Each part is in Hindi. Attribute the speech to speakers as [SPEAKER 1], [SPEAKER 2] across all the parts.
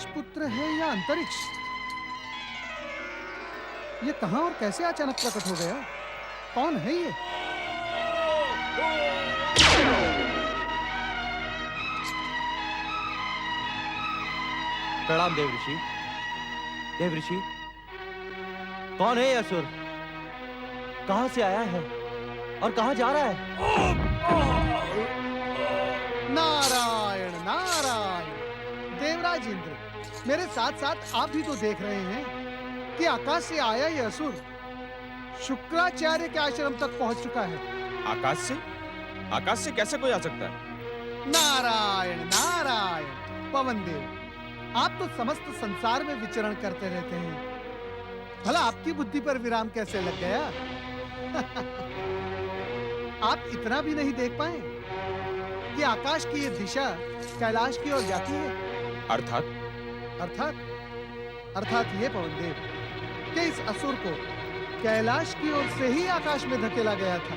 [SPEAKER 1] कैलाश पुत्र है या अंतरिक्ष? ये कहां और कैसे अचानक प्रकट हो गया? कौन है ये?
[SPEAKER 2] प्रणाम देव ऋषि। देव ऋषि, कौन है ये असुर? कहां से आया है और कहां जा रहा है?
[SPEAKER 1] नारायण नारायण। देवराज इंद्र, मेरे साथ साथ आप भी तो देख रहे हैं कि आकाश से आया ये असुर शुक्राचार्य के आश्रम तक पहुंच चुका है।
[SPEAKER 3] आकाश से? आकाश से कैसे कोई आ सकता है?
[SPEAKER 1] नारायण नारायण। पवन देव, आप तो समस्त संसार में विचरण करते रहते हैं, भला आपकी बुद्धि पर विराम कैसे लग गया? आप इतना भी नहीं देख पाए कि आकाश की ये दिशा कैलाश की ओर जाती है?
[SPEAKER 3] अर्थात?
[SPEAKER 1] अर्थात ये पवन देव कि इस असुर को कैलाश की ओर से ही आकाश में धकेला गया था।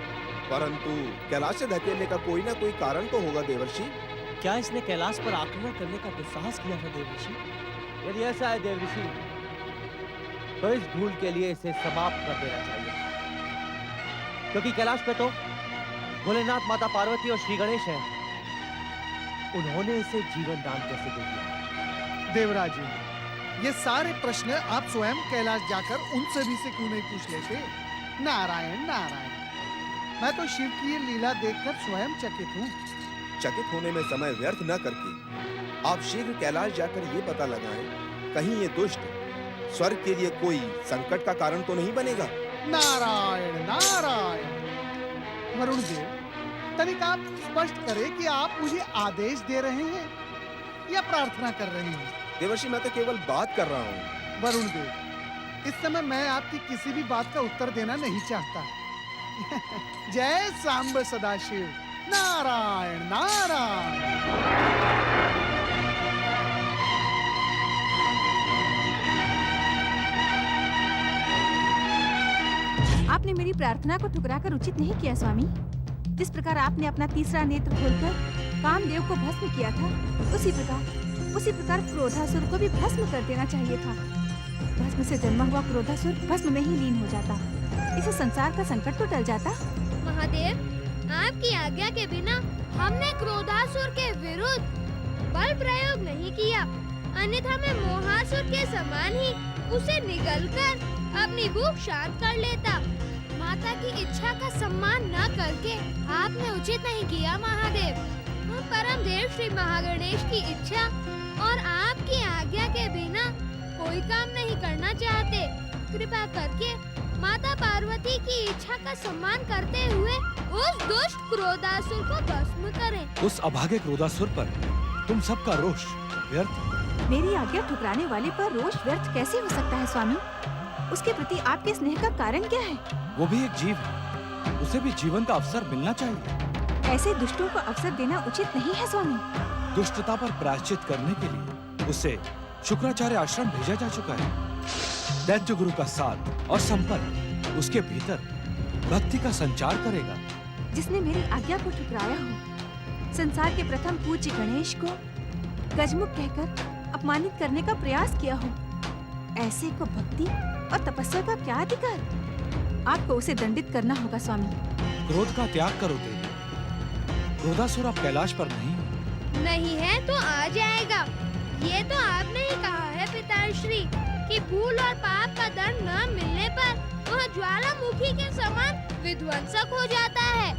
[SPEAKER 4] परंतु कैलाश से धकेलने का कोई ना कोई कारण तो होगा देवर्षि।
[SPEAKER 2] क्या इसने कैलाश पर आक्रमण करने का दुस्साहस किया था देव ऋषि? यदि ऐसा है देव ऋषि, तो इस भूल के लिए इसे समाप्त कर देना चाहिए, क्योंकि कैलाश पे तो भोलेनाथ, माता पार्वती और श्री गणेश हैं। उन्होंने इसे जीवन दान कैसे दे दिया?
[SPEAKER 1] देवराज जी, ये सारे प्रश्न आप स्वयं कैलाश जाकर उन सभी से क्यों नहीं पूछ लेते? नारायण नारायण। मैं तो शिव की ये लीला देखकर स्वयं चकित हूँ।
[SPEAKER 4] चकित होने में समय व्यर्थ न करके आप शीघ्र कैलाश जाकर ये पता लगाएं, कहीं ये दुष्ट स्वर्ग के लिए कोई संकट का कारण तो नहीं बनेगा।
[SPEAKER 1] नारायण नारायण। वरुण देव, तनिक आप स्पष्ट करें कि आप मुझे आदेश दे रहे हैं या प्रार्थना कर रहे हैं?
[SPEAKER 4] देवर्षि, मैं तो केवल बात कर रहा हूँ।
[SPEAKER 1] वरुण देव, इस समय मैं आपकी किसी भी बात का उत्तर देना नहीं चाहता। जय सांब सदाशिव। नारायण नारायण।
[SPEAKER 5] आपने मेरी प्रार्थना को ठुकराकर उचित नहीं किया स्वामी। जिस प्रकार आपने अपना तीसरा नेत्र खोलकर कामदेव को भस्म किया था, उसी प्रकार क्रोधासुर को भी भस्म कर देना चाहिए था। भस्म से जन्मा हुआ क्रोधासुर भस्म में ही लीन हो जाता, इसे संसार का संकट तो टल जाता।
[SPEAKER 6] महादेव, आपकी आज्ञा के बिना हमने क्रोधासुर के विरुद्ध बल प्रयोग नहीं किया, अन्यथा मैं मोहासुर के समान ही उसे निगलकर अपनी भूख शांत कर लेता। माता की इच्छा का सम्मान न करके आपने उचित नहीं किया महादेव। हम परम देव श्री महागणेश की इच्छा और आपकी आज्ञा के बिना कोई काम नहीं करना चाहते। कृपा करके माता पार्वती की इच्छा का सम्मान करते हुए उस दुष्ट क्रोधासुर को भस्म करें।
[SPEAKER 7] उस अभागे क्रोधासुर पर तुम सबका रोष व्यर्थ।
[SPEAKER 5] मेरी आज्ञा ठुकराने वाले पर रोष व्यर्थ कैसे हो सकता है स्वामी? उसके प्रति आपके स्नेह का कारण क्या है?
[SPEAKER 7] वो भी एक जीव है, उसे भी जीवन का अवसर मिलना चाहिए।
[SPEAKER 5] ऐसे दुष्टों को अवसर देना उचित नहीं है स्वामी।
[SPEAKER 7] दुष्टता पर प्रायश्चित करने के लिए उसे शुक्राचार्य आश्रम भेजा जा चुका है। दैत्य गुरु का साथ और संपन्न उसके भीतर भक्ति का संचार करेगा।
[SPEAKER 5] जिसने मेरी आज्ञा को ठुकराया हो, संसार के प्रथम पूज्य गणेश को गजमुख कहकर अपमानित करने का प्रयास किया हो, ऐसे को भक्ति और तपस्या का क्या अधिकार? आपको उसे दंडित करना होगा स्वामी।
[SPEAKER 7] क्रोध का त्याग करो देवी। क्रोधासुर अब कैलाश पर
[SPEAKER 6] नहीं है तो आ जाएगा। ये तो आपने ही कहा है पिताश्री कि भूल और पाप का दंड न मिलने पर वह ज्वालामुखी के समान विध्वंसक हो जाता है।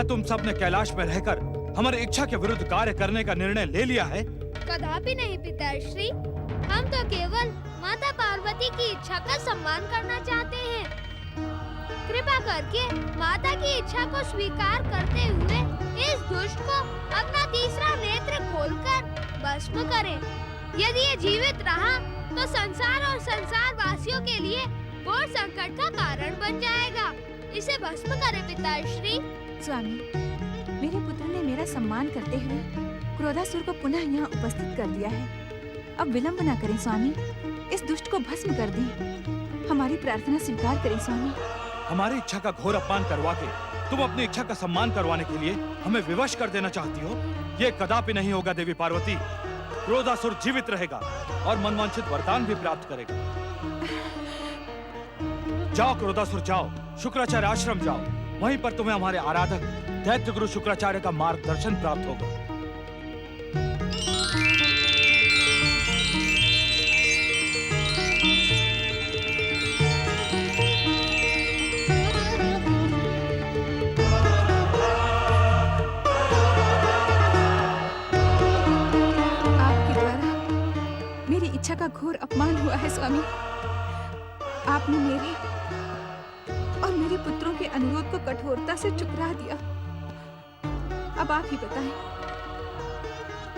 [SPEAKER 7] क्या तुम सब ने कैलाश में रहकर हमारी इच्छा के विरुद्ध कार्य करने का निर्णय ले लिया है?
[SPEAKER 6] कदापि नहीं पिताश्री, हम तो केवल माता पार्वती की इच्छा का सम्मान करना चाहते हैं। कृपा करके माता की इच्छा को स्वीकार करते हुए इस दुष्ट को अपना तीसरा नेत्र खोलकर भस्म करें। यदि ये जीवित रहा तो संसार और संसार वासियों के लिए घोर संकट का कारण बन जाएगा। इसे भस्म करें पिताश्री।
[SPEAKER 5] स्वामी, मेरे पुत्र ने मेरा सम्मान करते हुए क्रोधासुर को पुनः यहाँ उपस्थित कर दिया है। अब विलंब न करें स्वामी, इस दुष्ट को भस्म कर दें। हमारी प्रार्थना स्वीकार करें स्वामी।
[SPEAKER 7] हमारी इच्छा का घोर अपमान करवा के तुम अपनी इच्छा का सम्मान करवाने के लिए हमें विवश कर देना चाहती हो? ये कदापि नहीं होगा देवी पार्वती। क्रोधासुर जीवित रहेगा और मनवांछित वरदान भी प्राप्त करेगा। जाओ क्रोधासुर, जाओ शुक्राचार्य आश्रम जाओ। वहीं पर तुम्हें हमारे आराधक दैत्य गुरु शुक्राचार्य का मार्गदर्शन प्राप्त होगा।
[SPEAKER 5] आपके द्वारा मेरी इच्छा का घोर अपमान हुआ है स्वामी। आपने मेरे और मेरे पुत्रों के अनुरोध को कठोरता से ठुकरा दिया। अब आप ही बताएं,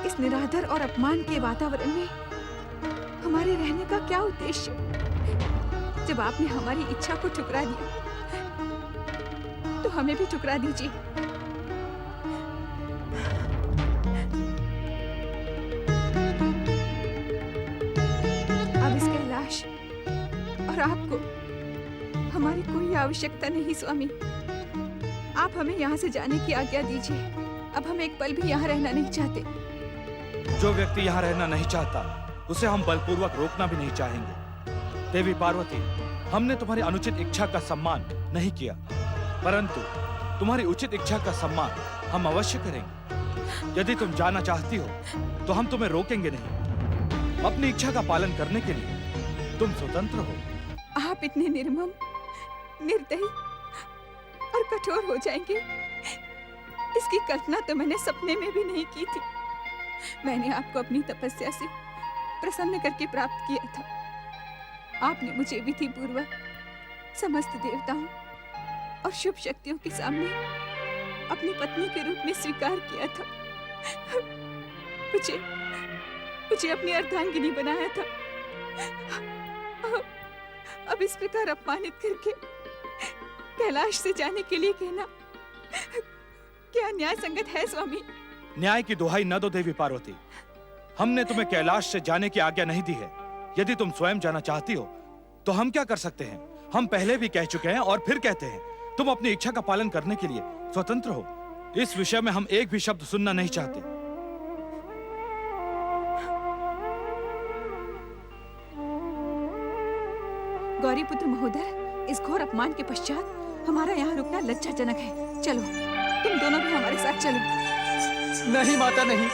[SPEAKER 5] इस निरादर और अपमान के वातावरण में हमारे रहने का क्या उद्देश्य? जब आपने हमारी इच्छा को ठुकरा दिया, तो हमें भी ठुकरा दीजिए। अब इस कैलाश और आपको हमारी कोई आवश्यकता नहीं स्वामी। आप हमें यहाँ से जाने की आज्ञा दीजिए। अब हम एक पल भी यहाँ रहना नहीं चाहते।
[SPEAKER 7] जो व्यक्ति यहाँ रहना नहीं चाहता उसे हम बलपूर्वक रोकना भी नहीं चाहेंगे। देवी पार्वती, हमने तुम्हारी अनुचित इच्छा का सम्मान नहीं किया, परंतु तुम्हारी उचित इच्छा का सम्मान हम अवश्य करेंगे। यदि तुम जाना चाहती हो तो हम तुम्हें रोकेंगे नहीं। अपनी इच्छा का पालन करने के लिए तुम स्वतंत्र हो।
[SPEAKER 5] आप इतने निर्मम, निर्दयी और कठोर हो जाएंगे, इसकी कल्पना तो मैंने सपने में भी नहीं की थी। मैंने आपको अपनी तपस्या से प्रसन्न करके प्राप्त किया था। आपने मुझे विधि पूर्वक समस्त देवताओं और शुभ शक्तियों के सामने अपनी पत्नी के रूप में स्वीकार किया था। मुझे अपनी अर्धांगिनी बनाया था। अब इस प्रकार अपमानित करके कैलाश से जाने के लिए कहना क्या न्याय संगत है स्वामी?
[SPEAKER 7] न्याय की दुहाई न दो देवी पार्वती। हमने तुम्हें कैलाश से जाने की आज्ञा नहीं दी है। यदि तुम स्वयं जाना चाहती हो तो हम क्या कर सकते हैं? हम पहले भी कह चुके हैं और फिर कहते हैं, तुम अपनी इच्छा का पालन करने के लिए स्वतंत्र हो। इस विषय में हम एक भी शब्द सुनना नहीं चाहते।
[SPEAKER 5] गौरीपुत्र महोदय, इस घोर अपमान के पश्चात हमारा यहाँ रुकना लज्जाजनक है। चलो, तुम दोनों भी हमारे साथ चलो।
[SPEAKER 1] नहीं माता, नहीं।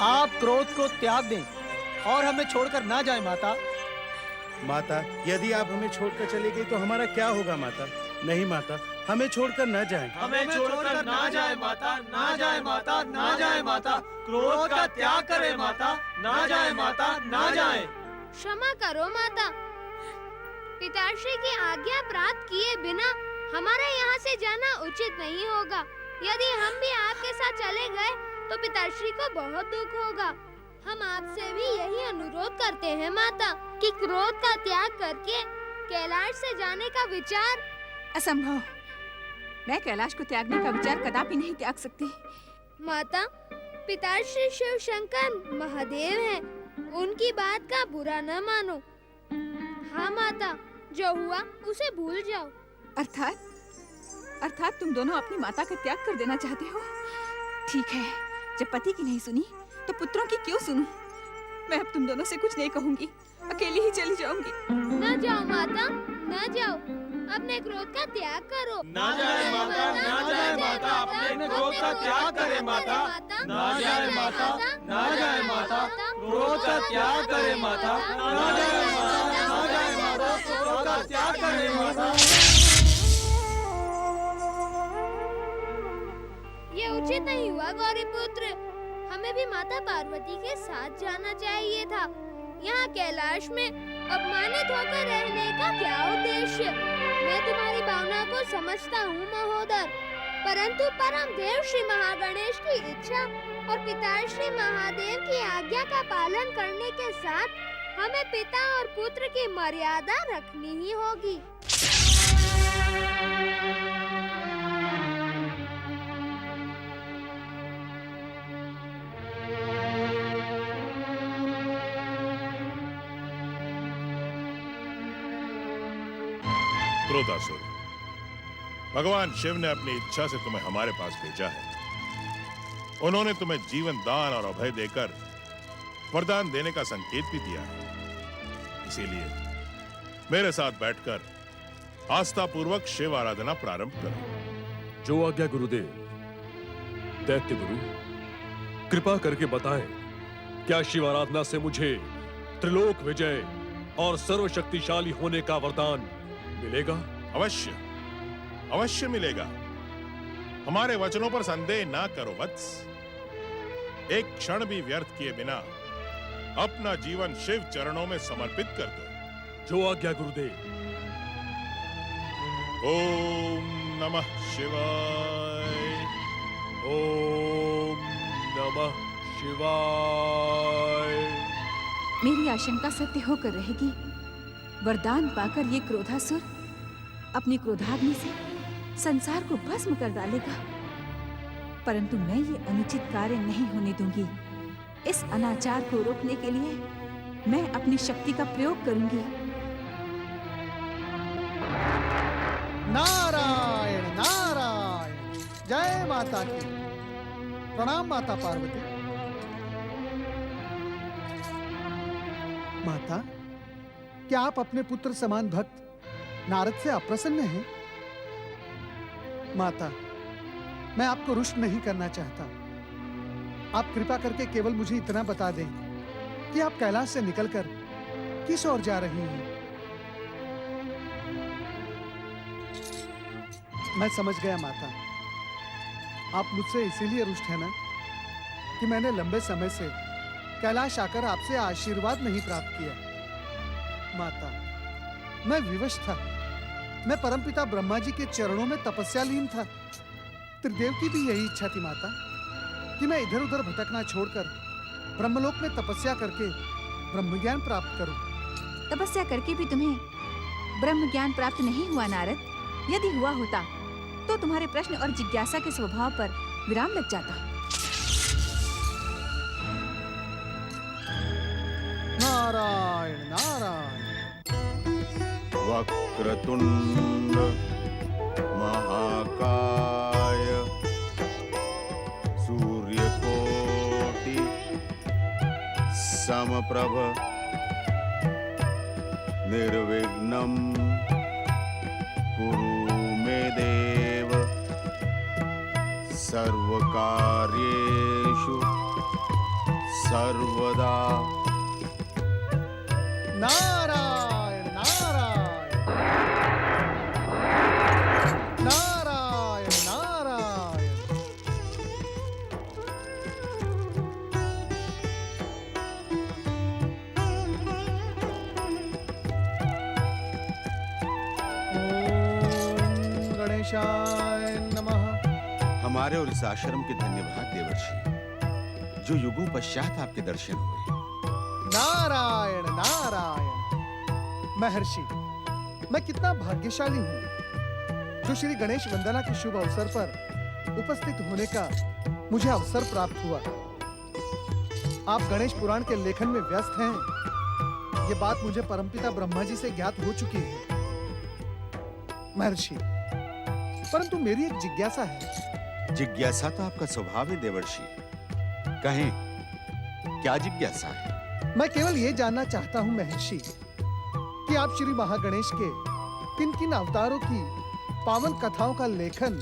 [SPEAKER 1] आप क्रोध को त्याग दें और हमें छोड़कर ना जाएं माता।
[SPEAKER 8] माता, यदि आप हमें छोड़कर चले गए तो हमारा क्या होगा माता? नहीं माता, हमें छोड़कर न जाएं।
[SPEAKER 1] हमें छोड़कर ना जाए माता, ना जाए माता, ना जाए माता। क्रोध का त्याग करें माता, ना जाए माता, ना जाए।
[SPEAKER 6] क्षमा करो माता, पिताश्री की आज्ञा प्राप्त किए बिना हमारा यहाँ से जाना उचित नहीं होगा। यदि हम भी आपके साथ चले गए तो पिताश्री को बहुत दुख होगा। हम आपसे भी यही अनुरोध करते हैं माता कि क्रोध का त्याग करके कैलाश से जाने का विचार।
[SPEAKER 5] असंभव। मैं कैलाश को त्यागने का विचार कदापि नहीं त्याग सकती।
[SPEAKER 6] माता, पिताश्री शिव शंकर महादेव हैं, उनकी बात का बुरा न मानो। हाँ माता, जो हुआ उसे भूल जाओ।
[SPEAKER 5] अर्थात तुम दोनों अपनी माता का त्याग कर देना चाहते हो? ठीक है, जब पति की नहीं सुनी तो पुत्रों की क्यों सुनूं? मैं अब तुम दोनों से कुछ नहीं कहूंगी, अकेली ही चली जाऊंगी।
[SPEAKER 6] न जाओ माता, न जाओ, अपने क्रोध का त्याग करो।
[SPEAKER 3] ना जाए माता, ना जाए माता, अपने क्रोध का त्याग करें माता। ना जाए माता, ना जाए माता, क्रोध का त्याग करें माता। ना जाए माता, ना जाए माता, क्रोध का त्याग करें माता।
[SPEAKER 6] ये उचित नहीं हुआ गौरी पुत्र। हमें भी माता पार्वती के साथ जाना चाहिए था। यहाँ कैलाश में अपमानित होकर रहने का क्या उद्देश्य? मैं तुम्हारी भावना को समझता हूँ महोदर, परंतु परम देव श्री महागणेश की इच्छा और पिता श्री महादेव की आज्ञा का पालन करने के साथ हमें पिता और पुत्र की मर्यादा रखनी ही होगी।
[SPEAKER 9] क्रोधासुर, भगवान शिव ने अपनी इच्छा से तुम्हें हमारे पास भेजा है। उन्होंने तुम्हें जीवन दान और अभय देकर वरदान देने का संकेत भी दिया है। इसीलिए मेरे साथ बैठकर आस्था पूर्वक शिव आराधना प्रारंभ करो।
[SPEAKER 10] जो आज्ञा गुरुदेव। दैत्य गुरु, कृपा करके बताएं, क्या शिव आराधना से मुझे त्रिलोक विजय और सर्वशक्तिशाली होने का वरदान मिलेगा?
[SPEAKER 9] अवश्य, अवश्य मिलेगा। हमारे वचनों पर संदेह ना करो वत्स। एक क्षण भी व्यर्थ किए बिना अपना जीवन शिव चरणों में समर्पित कर दो।
[SPEAKER 10] जो आज्ञा गुरुदेव।
[SPEAKER 9] ओम नमः शिवाय।
[SPEAKER 10] ओम नमः शिवाय।
[SPEAKER 5] मेरी आशंका सत्य होकर रहेगी। वरदान पाकर ये क्रोधासुर अपनी क्रोधाग्नि से संसार को भस्म कर डालेगा, परंतु मैं ये अनुचित कार्य नहीं होने दूंगी। इस अनाचार को रोकने के लिए मैं अपनी शक्ति का प्रयोग करूंगी।
[SPEAKER 1] नारायण नारायण, जय माता की। प्रणाम माता पार्वती। माता, क्या आप अपने पुत्र समान भक्त नारद से अप्रसन्न हैं? माता, मैं आपको रुष्ट नहीं करना चाहता। आप कृपा करके केवल मुझे इतना बता दें कि आप कैलाश से निकलकर किस ओर जा रही हैं। मैं समझ गया माता। आप मुझसे इसीलिए रुष्ट हैं ना कि मैंने लंबे समय से कैलाश आकर आपसे आशीर्वाद नहीं प्राप्त किया। माता, मैं विवश था। मैं परमपिता ब्रह्मा जी के चरणों में तपस्या लीन था। त्रिदेव की भी यही इच्छा थी माता कि मैं इधर उधर भटकना छोड़कर ब्रह्मलोक में तपस्या करके ब्रह्म ज्ञान प्राप्त करूं।
[SPEAKER 5] तपस्या करके भी तुम्हें ब्रह्म ज्ञान प्राप्त नहीं हुआ नारद। यदि हुआ होता तो तुम्हारे प्रश्न और जिज्ञासा के स्वभाव पर विराम लग जाता।
[SPEAKER 1] नारायण नारायण।
[SPEAKER 4] वक्रतुंड महाकाय सूर्यकोटि समप्रभ निर्विघ्नं कुरु मे देव सर्वकार्येषु सर्वदा।
[SPEAKER 1] नारायण नारायण नारायण नारायण। ओम गणेशाय नमः।
[SPEAKER 4] हमारे और इस आश्रम के धन्यवाद देवर्षि, जो युगों पश्चात आपके दर्शन हुए।
[SPEAKER 1] नारायण नारायण। महर्षि, मैं कितना भाग्यशाली हूँ जो श्री गणेश वंदना के शुभ अवसर पर उपस्थित होने का मुझे अवसर प्राप्त हुआ। आप गणेश पुराण के लेखन में व्यस्त हैं, ये बात मुझे परमपिता ब्रह्मा जी से ज्ञात हो चुकी है महर्षि, परंतु मेरी एक जिज्ञासा है।
[SPEAKER 4] जिज्ञासा तो आपका स्वभाव है देवर्षि, कहें क्या जिज्ञासा है?
[SPEAKER 1] मैं केवल ये जानना चाहता हूँ महर्षि कि आप श्री महागणेश के किन किन अवतारों की पावन कथाओं का लेखन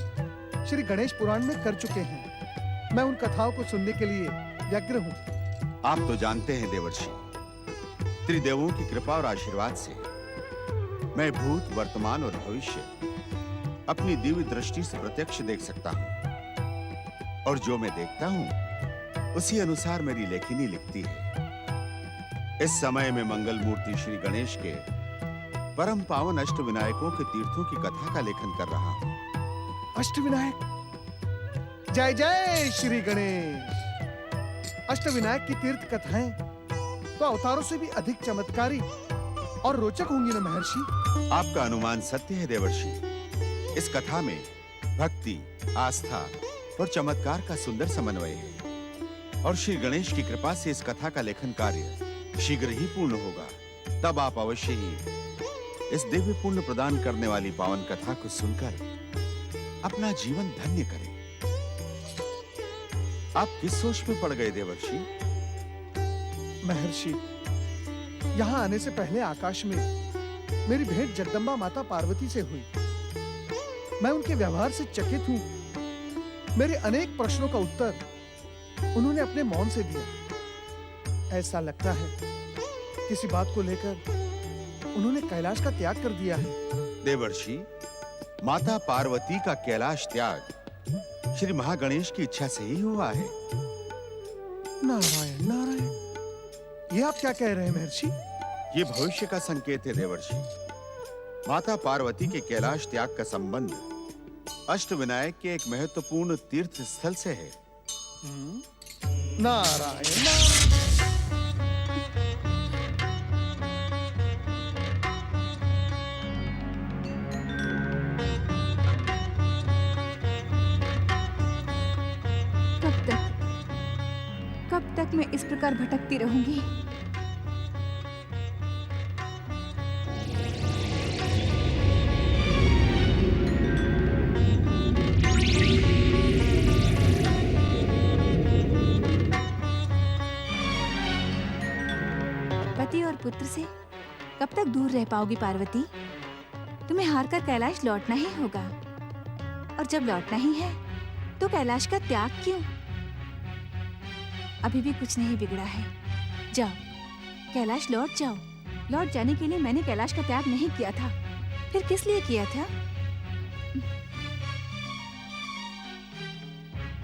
[SPEAKER 1] श्री गणेश पुराण में कर चुके हैं। मैं उन कथाओं को सुनने के लिए व्यग्र हूँ।
[SPEAKER 4] आप तो जानते हैं देवर्षि, त्रिदेवों की कृपा और आशीर्वाद से मैं भूत, वर्तमान और भविष्य अपनी दिव्य दृष्टि से प्रत्यक्ष देख सकता हूँ।
[SPEAKER 11] और जो मैं देखता हूँ उसी अनुसार मेरी लेखनी लिखती है। इस समय में मंगल मूर्ति श्री गणेश के परम पावन अष्टविनायकों के तीर्थों की कथा का लेखन कर रहा हूँ।
[SPEAKER 1] अष्टविनायक, जय जय श्री गणेश। अष्टविनायक की तीर्थ कथाएं तो अवतारों से भी अधिक चमत्कारी और रोचक होंगी ना महर्षि?
[SPEAKER 11] आपका अनुमान सत्य है देवर्षि। इस कथा में भक्ति, आस्था और चमत्कार का सुंदर समन्वय है और श्री गणेश की कृपा से इस कथा का लेखन कार्य शीघ्र ही पूर्ण होगा। तब आप अवश्य ही इस दिव्य पुण्य प्रदान करने वाली पावन कथा को सुनकर अपना जीवन धन्य करें। आप किस सोच में पड़ गए देवर्षि?
[SPEAKER 1] महर्षि, यहाँ आने से पहले आकाश में मेरी भेंट जगदम्बा माता पार्वती से हुई। मैं उनके व्यवहार से चकित हूँ। मेरे अनेक प्रश्नों का उत्तर उन्होंने अपने मौन से दिया। ऐसा लगता है किसी बात को लेकर उन्होंने कैलाश का त्याग कर दिया है।
[SPEAKER 11] देवर्षि, माता पार्वती का कैलाश त्याग श्री महागणेश की इच्छा से ही हुआ है।
[SPEAKER 1] नारायण नारायण, ये आप क्या कह रहे हैं महर्षि?
[SPEAKER 11] ये भविष्य का संकेत है देवर्षि। माता पार्वती के कैलाश त्याग का संबंध अष्टविनायक के एक महत्वपूर्ण तीर्थ स्थल से है।
[SPEAKER 1] नारायण नारायण।
[SPEAKER 5] कब तक मैं इस प्रकार भटकती रहूंगी? पति और पुत्र से कब तक दूर रह पाओगी पार्वती? तुम्हें हारकर कैलाश लौटना ही होगा। और जब लौटना ही है तो कैलाश का त्याग क्यों? अभी भी कुछ नहीं बिगड़ा है। जाओ, कैलाश लौट जाओ। लौट जाने के लिए मैंने कैलाश का त्याग नहीं किया था। फिर किस लिए किया था?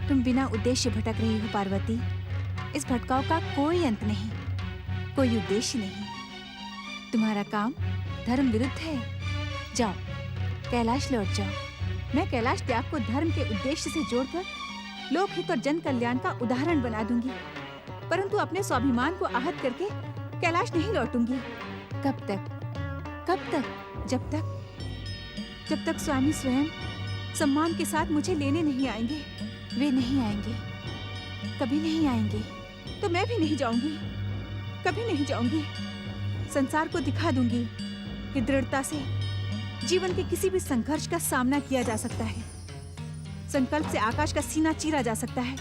[SPEAKER 5] तुम बिना उद्देश्य भटक रही हो पार्वती। इस भटकाव का कोई अंत नहीं, कोई उद्देश्य नहीं। तुम्हारा काम धर्म विरुद्ध है। जाओ, कैलाश लौट जाओ। मैं कैलाश त्याग को धर्म के उद्देश्य से जोड़कर लोकहित और जन कल्याण का उदाहरण बना दूंगी, परंतु अपने स्वाभिमान को आहत करके कैलाश नहीं लौटूंगी। कब तक? कब तक? जब तक स्वामी स्वयं सम्मान के साथ मुझे लेने नहीं आएंगे। वे नहीं आएंगे, कभी नहीं आएंगे, तो मैं भी नहीं जाऊंगी, कभी नहीं जाऊंगी। संसार को दिखा दूंगी कि दृढ़ता से जीवन के किसी भी संघर्ष का सामना किया जा सकता है। संकल्प से आकाश का सीना चीरा जा सकता है।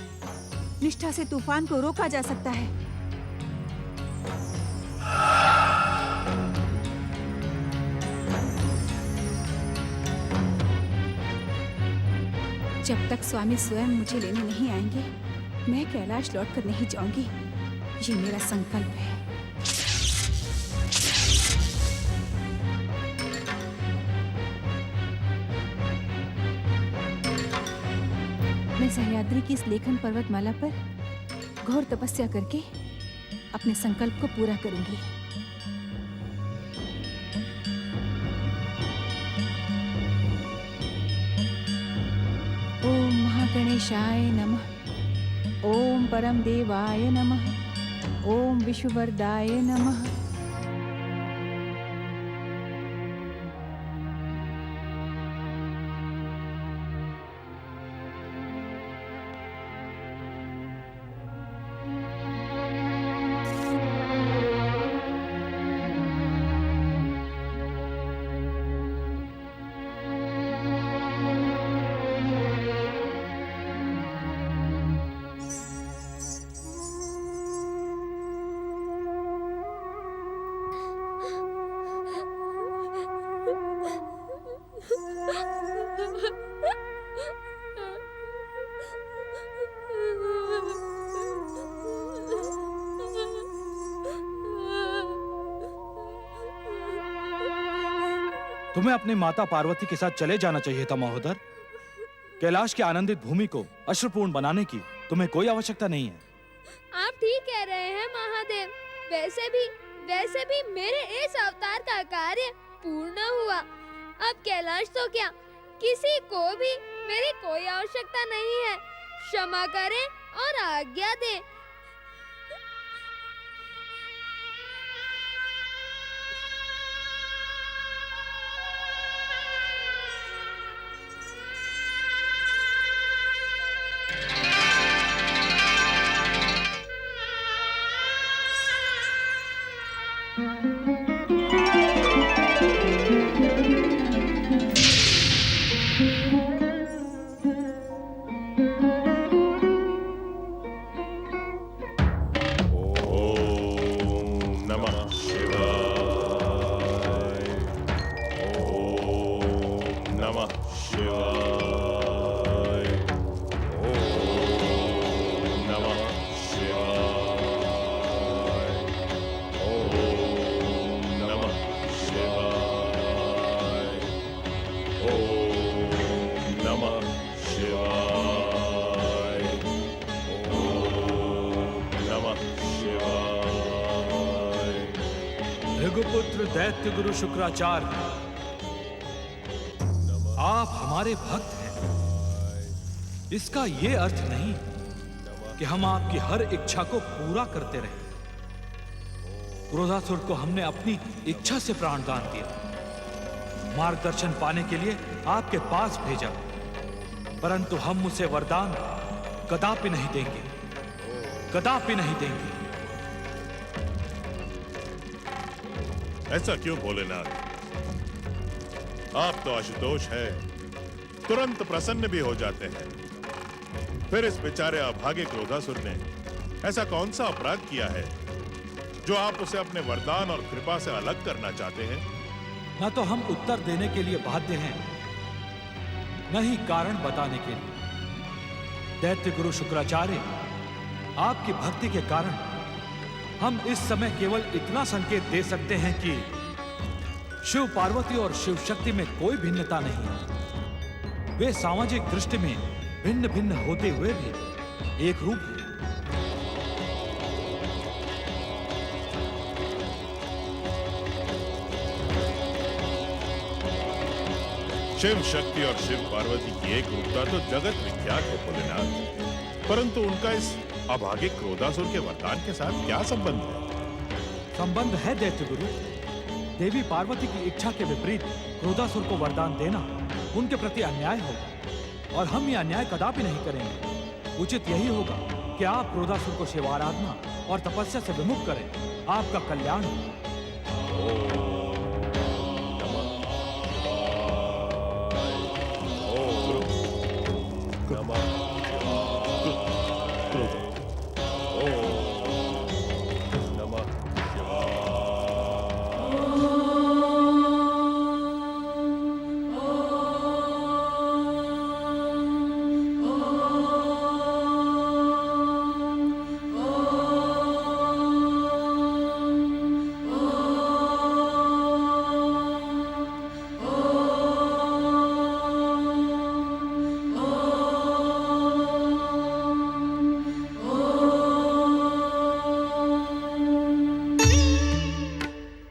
[SPEAKER 5] निष्ठा से तूफान को रोका जा सकता है। जब तक स्वामी स्वयं मुझे लेने नहीं आएंगे, मैं कैलाश लौटकर नहीं जाऊंगी। ये मेरा संकल्प है। मैं सह्याद्री की इस लेखन पर्वतमाला पर घोर तपस्या करके अपने संकल्प को पूरा करूंगी। ओम महागणेशाय नमः। ओम परम देवाय नमः। ओम विष्णुवरदाय नमः।
[SPEAKER 7] तुम्हें अपनी माता पार्वती के साथ चले जाना चाहिए था महोदर। कैलाश की आनंदित भूमि को अश्रुपूर्ण बनाने की तुम्हें कोई आवश्यकता नहीं है।
[SPEAKER 6] आप ठीक कह रहे हैं महादेव। वैसे भी मेरे इस अवतार का कार्य पूर्ण हुआ। अब कैलाश तो क्या, किसी को भी मेरी कोई आवश्यकता नहीं है। क्षमा करें और आज्ञा दें।
[SPEAKER 7] भृगुपुत्र दैत्य गुरु शुक्राचार्य, आप हमारे भक्त हैं। इसका ये अर्थ नहीं कि हम आपकी हर इच्छा को पूरा करते रहे। क्रोधासुर को हमने अपनी इच्छा से प्राणदान दिया, मार्गदर्शन पाने के लिए आपके पास भेजा, परंतु हम उसे वरदान कदापि नहीं देंगे, कदापि नहीं देंगे।
[SPEAKER 9] ऐसा क्यों भोलेनाथ? आप तो आशुतोष है, तुरंत प्रसन्न भी हो जाते हैं। फिर इस बेचारे अभागे क्रोधासुर ने ऐसा कौन सा अपराध किया है जो आप उसे अपने वरदान और कृपा से अलग करना चाहते हैं?
[SPEAKER 7] न तो हम उत्तर देने के लिए बाध्य हैं, न ही कारण बताने के लिए। दैत्य गुरु शुक्राचार्य, आपकी भक्ति के कारण हम इस समय केवल इतना संकेत दे सकते हैं कि शिव पार्वती और शिव शक्ति में कोई भिन्नता नहीं है। वे सामाजिक दृष्टि में भिन्न भिन्न होते हुए भी एक रूप हैं।
[SPEAKER 9] शिव शक्ति और शिव पार्वती की एक रूपता तो जगत विख्यात है भोलेनाथ, परंतु उनका इस अभागे क्रोधासुर के वरदान के साथ क्या संबंध है?
[SPEAKER 7] संबंध है दैत्य गुरु। देवी पार्वती की इच्छा के विपरीत क्रोधासुर को वरदान देना उनके प्रति अन्याय होगा, और हम ये अन्याय कदापि नहीं करेंगे। उचित यही होगा कि आप क्रोधासुर को शिवाराधना और तपस्या से विमुख करें, आपका कल्याण हो।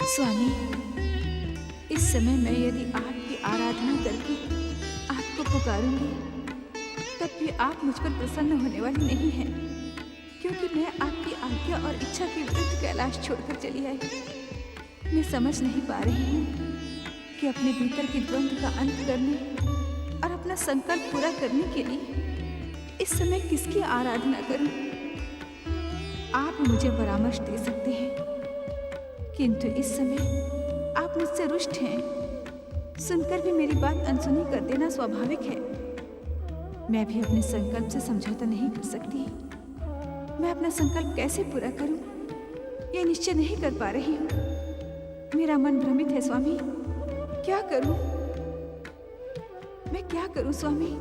[SPEAKER 5] स्वामी, इस समय मैं यदि आपकी आराधना करके आपको पुकारूंगी, तब भी आप मुझ पर प्रसन्न होने वाली नहीं हैं, क्योंकि मैं आपकी आज्ञा और इच्छा के विरुद्ध कैलाश छोड़कर चली आई। मैं समझ नहीं पा रही हूँ कि अपने भीतर के द्वंद्व का अंत करने और अपना संकल्प पूरा करने के लिए इस समय किसकी आराधना करूं? आप मुझे परामर्श दे सकते हैं, किंतु इस समय आप मुझसे रुष्ट हैं। सुनकर भी मेरी बात अनसुनी कर देना स्वाभाविक है। मैं भी अपने संकल्प से समझौता नहीं कर सकती। मैं अपना संकल्प कैसे पूरा करूं, ये निश्चय नहीं कर पा रही हूं। मेरा मन भ्रमित है स्वामी। क्या करूं? मैं क्या करूं स्वामी?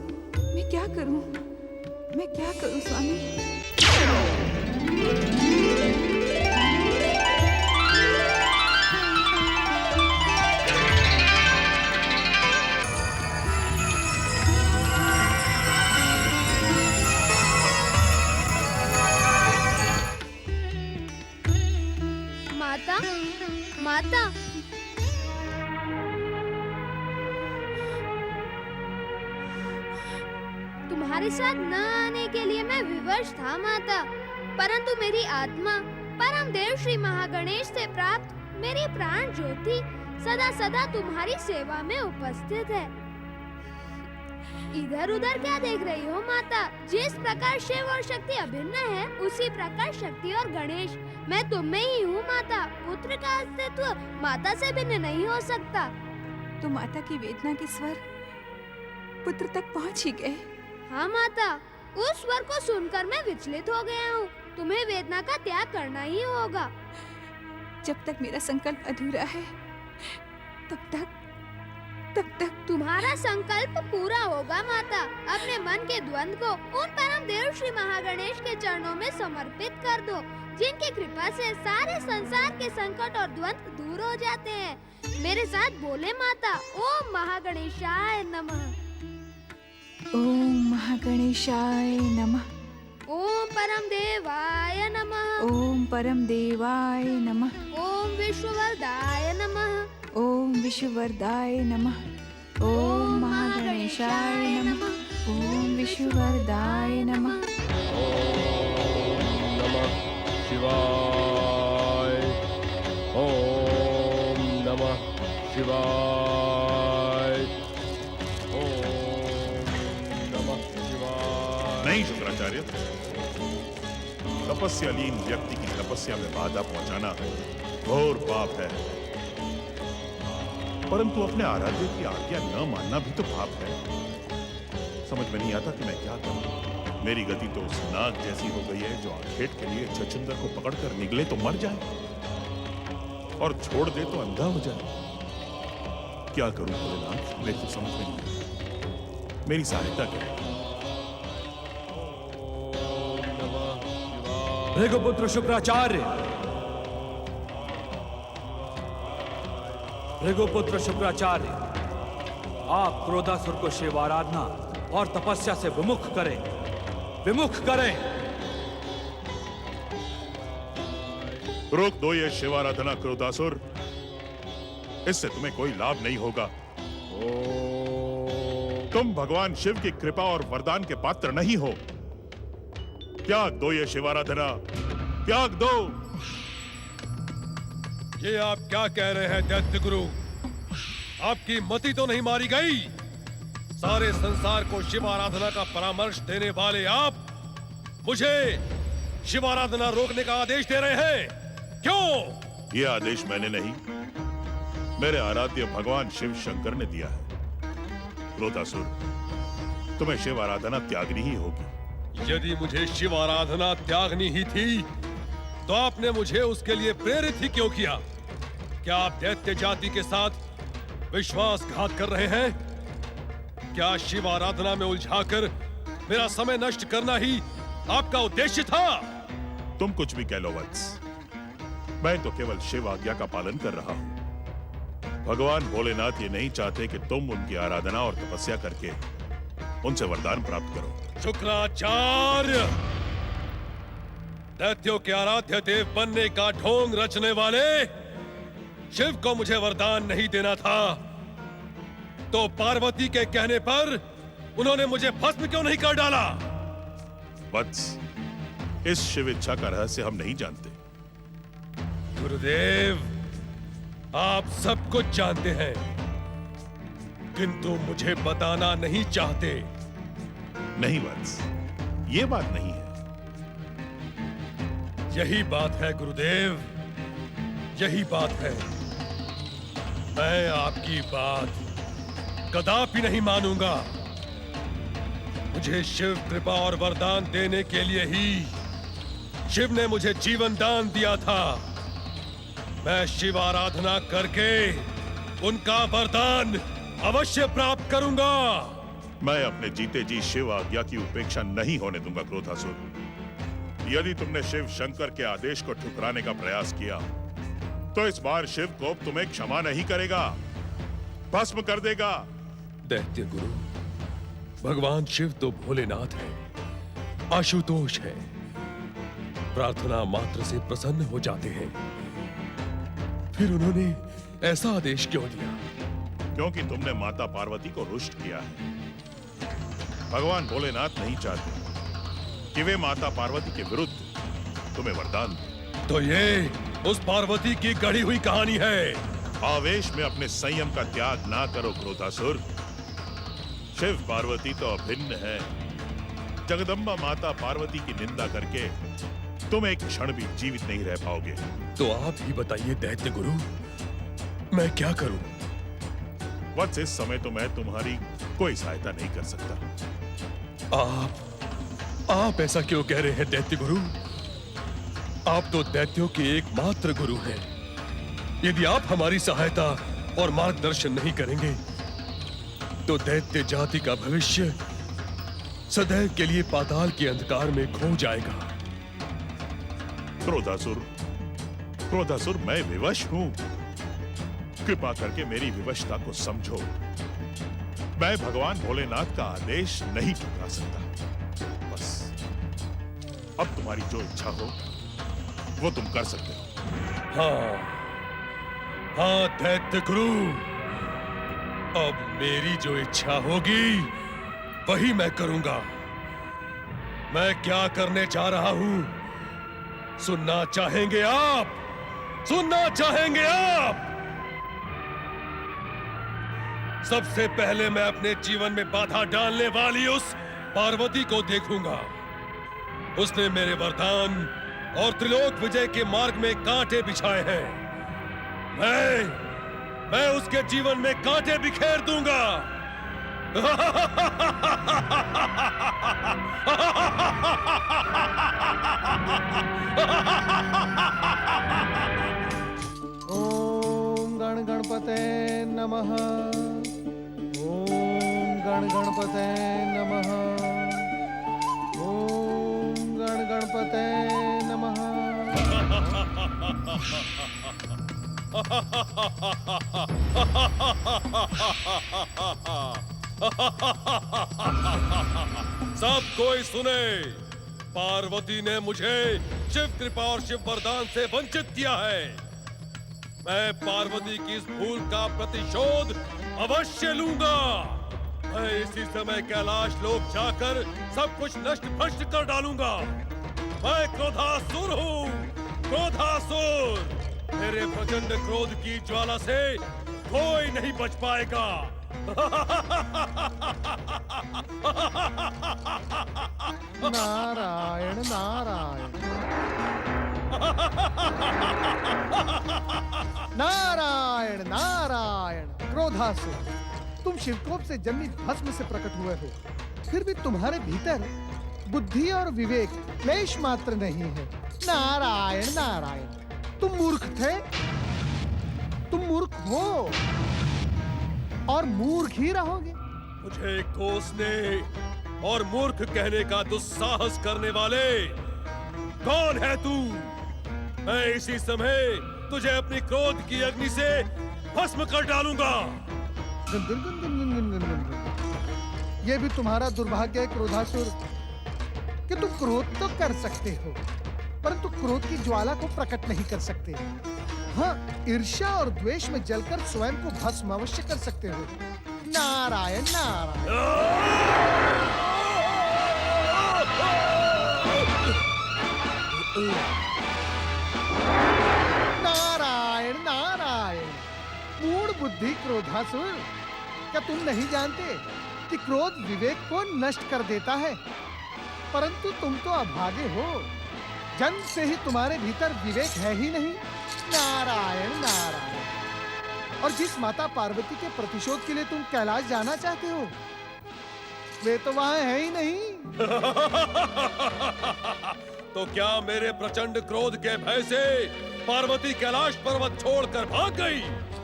[SPEAKER 5] मैं क्या करूं? मैं क्या करूं स्वामी?
[SPEAKER 6] माता। तुम्हारे साथ न आने के लिए मैं विवश था माता, परंतु मेरी आत्मा परम देव श्री महागणेश से प्राप्त मेरी प्राण ज्योति सदा सदा तुम्हारी सेवा में उपस्थित है। इधर उधर क्या देख रही हो माता? जिस प्रकार शिव और शक्ति अभिन्न है, उसी प्रकार शक्ति और गणेश मैं तुम में ही हूँ माता। पुत्र का अस्तित्व माता से भिन्न नहीं हो सकता।
[SPEAKER 5] तो माता की वेदना के स्वर पुत्र तक पहुंच ही गए।
[SPEAKER 6] हाँ माता, उस स्वर को सुनकर मैं विचलित हो गया हूँ। तुम्हें वेदना का त्याग करना ही होगा।
[SPEAKER 5] जब तक मेरा संकल्प अधूरा है, तब तक
[SPEAKER 6] तुम्हारा संकल्प पूरा होगा माता। अपने मन के द्वंद को उन परम देव श्री महागणेश के चरणों में समर्पित कर दो, जिनकी कृपा से सारे संसार के संकट और द्वंद दूर हो जाते हैं। मेरे साथ बोले माता, ओम महागणेशाय नमः।
[SPEAKER 5] ओम महागणेशाय नमः।
[SPEAKER 6] ओम परम देवाय नमः।
[SPEAKER 5] ओम परम देवाय नमः।
[SPEAKER 6] ओम विश्ववरदाय नमः।
[SPEAKER 5] ओम विश्ववरदाय नमः। ओम महागणेशाय नमः। ओम विश्ववरदाय नमः।
[SPEAKER 10] ओम नमः शिवाय। ओम नमः शिवाय। ओम नमः शिवाय।
[SPEAKER 9] नहीं शुक्राचार्य, तपस्यालीन व्यक्ति की तपस्या में बाधा पहुंचाना घोर पाप है, परंतु अपने आराध्य की आज्ञा न मानना भी तो पाप है। समझ में नहीं आता कि मैं क्या करूं। मेरी गति तो उस नाग जैसी हो गई है जो आखेट के लिए छछूंदर को पकड़कर निकले तो मर जाए और छोड़ दे तो अंधा हो जाए। क्या करूं भोलेनाथ, मेरी तो समझ में नहीं आता। मेरी सहायता करें।
[SPEAKER 7] भृगुपुत्र शुक्राचार्य, भृगुपुत्र शुक्राचार्य, आप क्रोधासुर को शिव आराधना और तपस्या से विमुख करें, विमुख करें।
[SPEAKER 9] रोक दो ये शिव आराधना क्रोधासुर, इससे तुम्हें कोई लाभ नहीं होगा। तुम भगवान शिव की कृपा और वरदान के पात्र नहीं हो। त्याग दो ये शिव आराधना, त्याग दो।
[SPEAKER 10] ये आप क्या कह रहे हैं दैत्य गुरु? आपकी मति तो नहीं मारी गई? सारे संसार को शिव आराधना का परामर्श देने वाले आप मुझे शिव आराधना रोकने का आदेश दे रहे हैं? क्यों?
[SPEAKER 9] ये आदेश मैंने नहीं, मेरे आराध्य भगवान शिव शंकर ने दिया है। क्रोधासुर, तुम्हें शिव आराधना त्यागनी ही होगी।
[SPEAKER 10] यदि मुझे शिव आराधना त्यागनी ही थी, तो आपने मुझे उसके लिए प्रेरित ही क्यों किया? क्या आप दैत्य जाति के साथ विश्वासघात कर रहे हैं? क्या शिव आराधना में उलझाकर मेरा समय नष्ट करना ही आपका उद्देश्य था?
[SPEAKER 9] तुम कुछ भी कह लो वत्स, मैं तो केवल शिव आज्ञा का पालन कर रहा हूं। भगवान भोलेनाथ ये नहीं चाहते कि तुम उनकी आराधना और तपस्या करके उनसे वरदान प्राप्त करो।
[SPEAKER 10] शुक्राचार्य, दैत्यों के आराध्य देव बनने का ढोंग रचने वाले शिव को मुझे वरदान नहीं देना था, तो पार्वती के कहने पर उन्होंने मुझे भस्म क्यों नहीं कर डाला?
[SPEAKER 9] वत्स, इस शिव इच्छा का रहस्य हम नहीं जानते।
[SPEAKER 10] गुरुदेव, आप सब कुछ जानते हैं, किंतु मुझे बताना नहीं चाहते।
[SPEAKER 9] नहीं वत्स, ये बात नहीं है।
[SPEAKER 10] यही बात है गुरुदेव, यही बात है। मैं आपकी बात कदापि नहीं मानूंगा। मुझे शिव कृपा और वरदान देने के लिए ही शिव ने मुझे जीवन दान दिया था। मैं शिव आराधना करके उनका वरदान अवश्य प्राप्त करूंगा।
[SPEAKER 9] मैं अपने जीते जी शिव आज्ञा की उपेक्षा नहीं होने दूंगा क्रोधासुर। यदि तुमने शिव शंकर के आदेश को ठुकराने का प्रयास किया, तो इस बार शिव कोप तुम्हें क्षमा नहीं करेगा, भस्म कर देगा।
[SPEAKER 10] दैत्य गुरु, भगवान शिव तो भोलेनाथ है, आशुतोष है, प्रार्थना मात्र से प्रसन्न हो जाते हैं। फिर उन्होंने ऐसा आदेश क्यों दिया?
[SPEAKER 9] क्योंकि तुमने माता पार्वती को रुष्ट किया है। भगवान भोलेनाथ नहीं चाहते कि वे माता पार्वती के विरुद्ध तुम्हें वरदान दें।
[SPEAKER 10] तो ये उस पार्वती की गढ़ी हुई कहानी है।
[SPEAKER 9] आवेश में अपने संयम का त्याग ना करो क्रोधासुर। शिव पार्वती तो अभिन्न है। जगदम्बा माता पार्वती की निंदा करके तुम एक क्षण भी जीवित नहीं रह पाओगे।
[SPEAKER 10] तो आप ही बताइए दैत्य गुरु, मैं क्या करूं?
[SPEAKER 9] वत्स, इस समय तो मैं तुम्हारी कोई सहायता नहीं कर सकता।
[SPEAKER 10] आप ऐसा क्यों कह रहे हैं दैत्य गुरु? आप तो दैत्यों के एकमात्र गुरु हैं। यदि आप हमारी सहायता और मार्गदर्शन नहीं करेंगे तो दैत्य जाति का भविष्य सदैव के लिए पाताल के अंधकार में खो जाएगा।
[SPEAKER 9] क्रोधासुर, क्रोधासुर, मैं विवश हूं। कृपा करके मेरी विवशता को समझो। मैं भगवान भोलेनाथ का आदेश नहीं ठुकरा सकता। बस अब तुम्हारी जो इच्छा हो वो तुम कर सकते हो।
[SPEAKER 10] हाँ दैत्य गुरु, अब मेरी जो इच्छा होगी वही मैं करूंगा। मैं क्या करने जा रहा हूं सुनना चाहेंगे आप? सुनना चाहेंगे आप? सबसे पहले मैं अपने जीवन में बाधा डालने वाली उस पार्वती को देखूंगा। उसने मेरे वरदान और त्रिलोक विजय के मार्ग में कांटे बिछाए हैं। मैं उसके जीवन में कांटे बिखेर दूंगा।
[SPEAKER 1] ओम गण गणपते नमः। ओम गण गणपते नमः। ओम गण गणपते नमः।
[SPEAKER 10] सब कोई सुने, पार्वती ने मुझे शिव कृपा और शिव वरदान से वंचित किया है। मैं पार्वती की इस भूल का प्रतिशोध अवश्य लूंगा। मैं इसी समय कैलाश लोक जाकर सब कुछ नष्ट भ्रष्ट कर डालूंगा। मैं क्रोधासुर हूँ, क्रोधासुर। मेरे प्रचंड क्रोध की ज्वाला से कोई नहीं बच पाएगा।
[SPEAKER 1] नारायण नारायण नारायण नारायण। क्रोधासुर, तुम शिवकोप से जन्मित भस्म से प्रकट हुए हो, फिर भी तुम्हारे भीतर बुद्धि और विवेक लेश मात्र नहीं है। नारायण नारायण। तुम मूर्ख थे, तुम मूर्ख हो और मूर्ख ही रहोगे।
[SPEAKER 10] मुझे कोसने और मूर्ख कहने का दुस्साहस करने वाले कौन है तू? मैं इसी समय तुझे अपनी क्रोध की अग्नि से भस्म कर डालूंगा।
[SPEAKER 1] ये भी तुम्हारा दुर्भाग्य है क्रोधासुर कि तुम क्रोध तो कर सकते हो परंतु क्रोध की ज्वाला को प्रकट नहीं कर सकते। हाँ, ईर्ष्या और द्वेष में जलकर स्वयं को भस्म अवश्य कर सकते हो। नारायण नारायण। नारायण नारायण। मूढ़ बुद्धि क्रोधासुर, क्या तुम नहीं जानते कि क्रोध विवेक को नष्ट कर देता है? परंतु तुम तो अभागे हो, जन्म से ही तुम्हारे भीतर विवेक है ही नहीं। नारायण नारायण। और जिस माता पार्वती के प्रतिशोध के लिए तुम कैलाश जाना चाहते हो वे तो वहां है ही नहीं।
[SPEAKER 10] तो क्या मेरे प्रचंड क्रोध के भय से पार्वती कैलाश पर्वत छोड़कर भाग गई?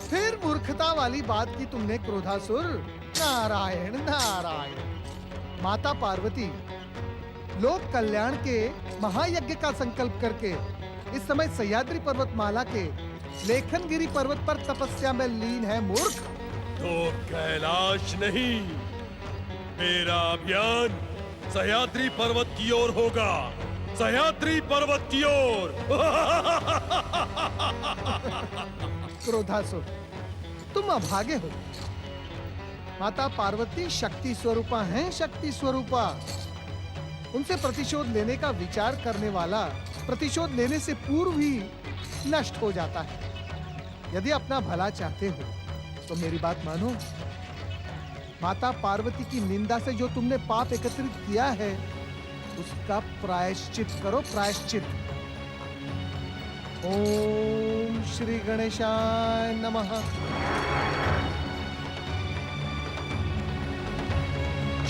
[SPEAKER 1] फिर मूर्खता वाली बात की तुमने क्रोधासुर। नारायण नारायण। माता पार्वती लोक कल्याण के महायज्ञ का संकल्प करके इस समय सह्याद्री पर्वतमाला के लेखनगिरी पर्वत पर तपस्या में लीन है मूर्ख।
[SPEAKER 10] तो कैलाश नहीं, मेरा अभियान सह्याद्री पर्वत की ओर होगा। सह्याद्री पर्वत की ओर।
[SPEAKER 1] क्रोधासुर, तुम अभागे हो। माता पार्वती शक्ति स्वरूपा हैं, शक्ति स्वरूपा। उनसे प्रतिशोध लेने का विचार करने वाला प्रतिशोध लेने से पूर्व ही नष्ट हो जाता है। यदि अपना भला चाहते हो तो मेरी बात मानो। माता पार्वती की निंदा से जो तुमने पाप एकत्रित किया है उसका प्रायश्चित करो, प्रायश्चित। ओम श्री गणेशाय नमः।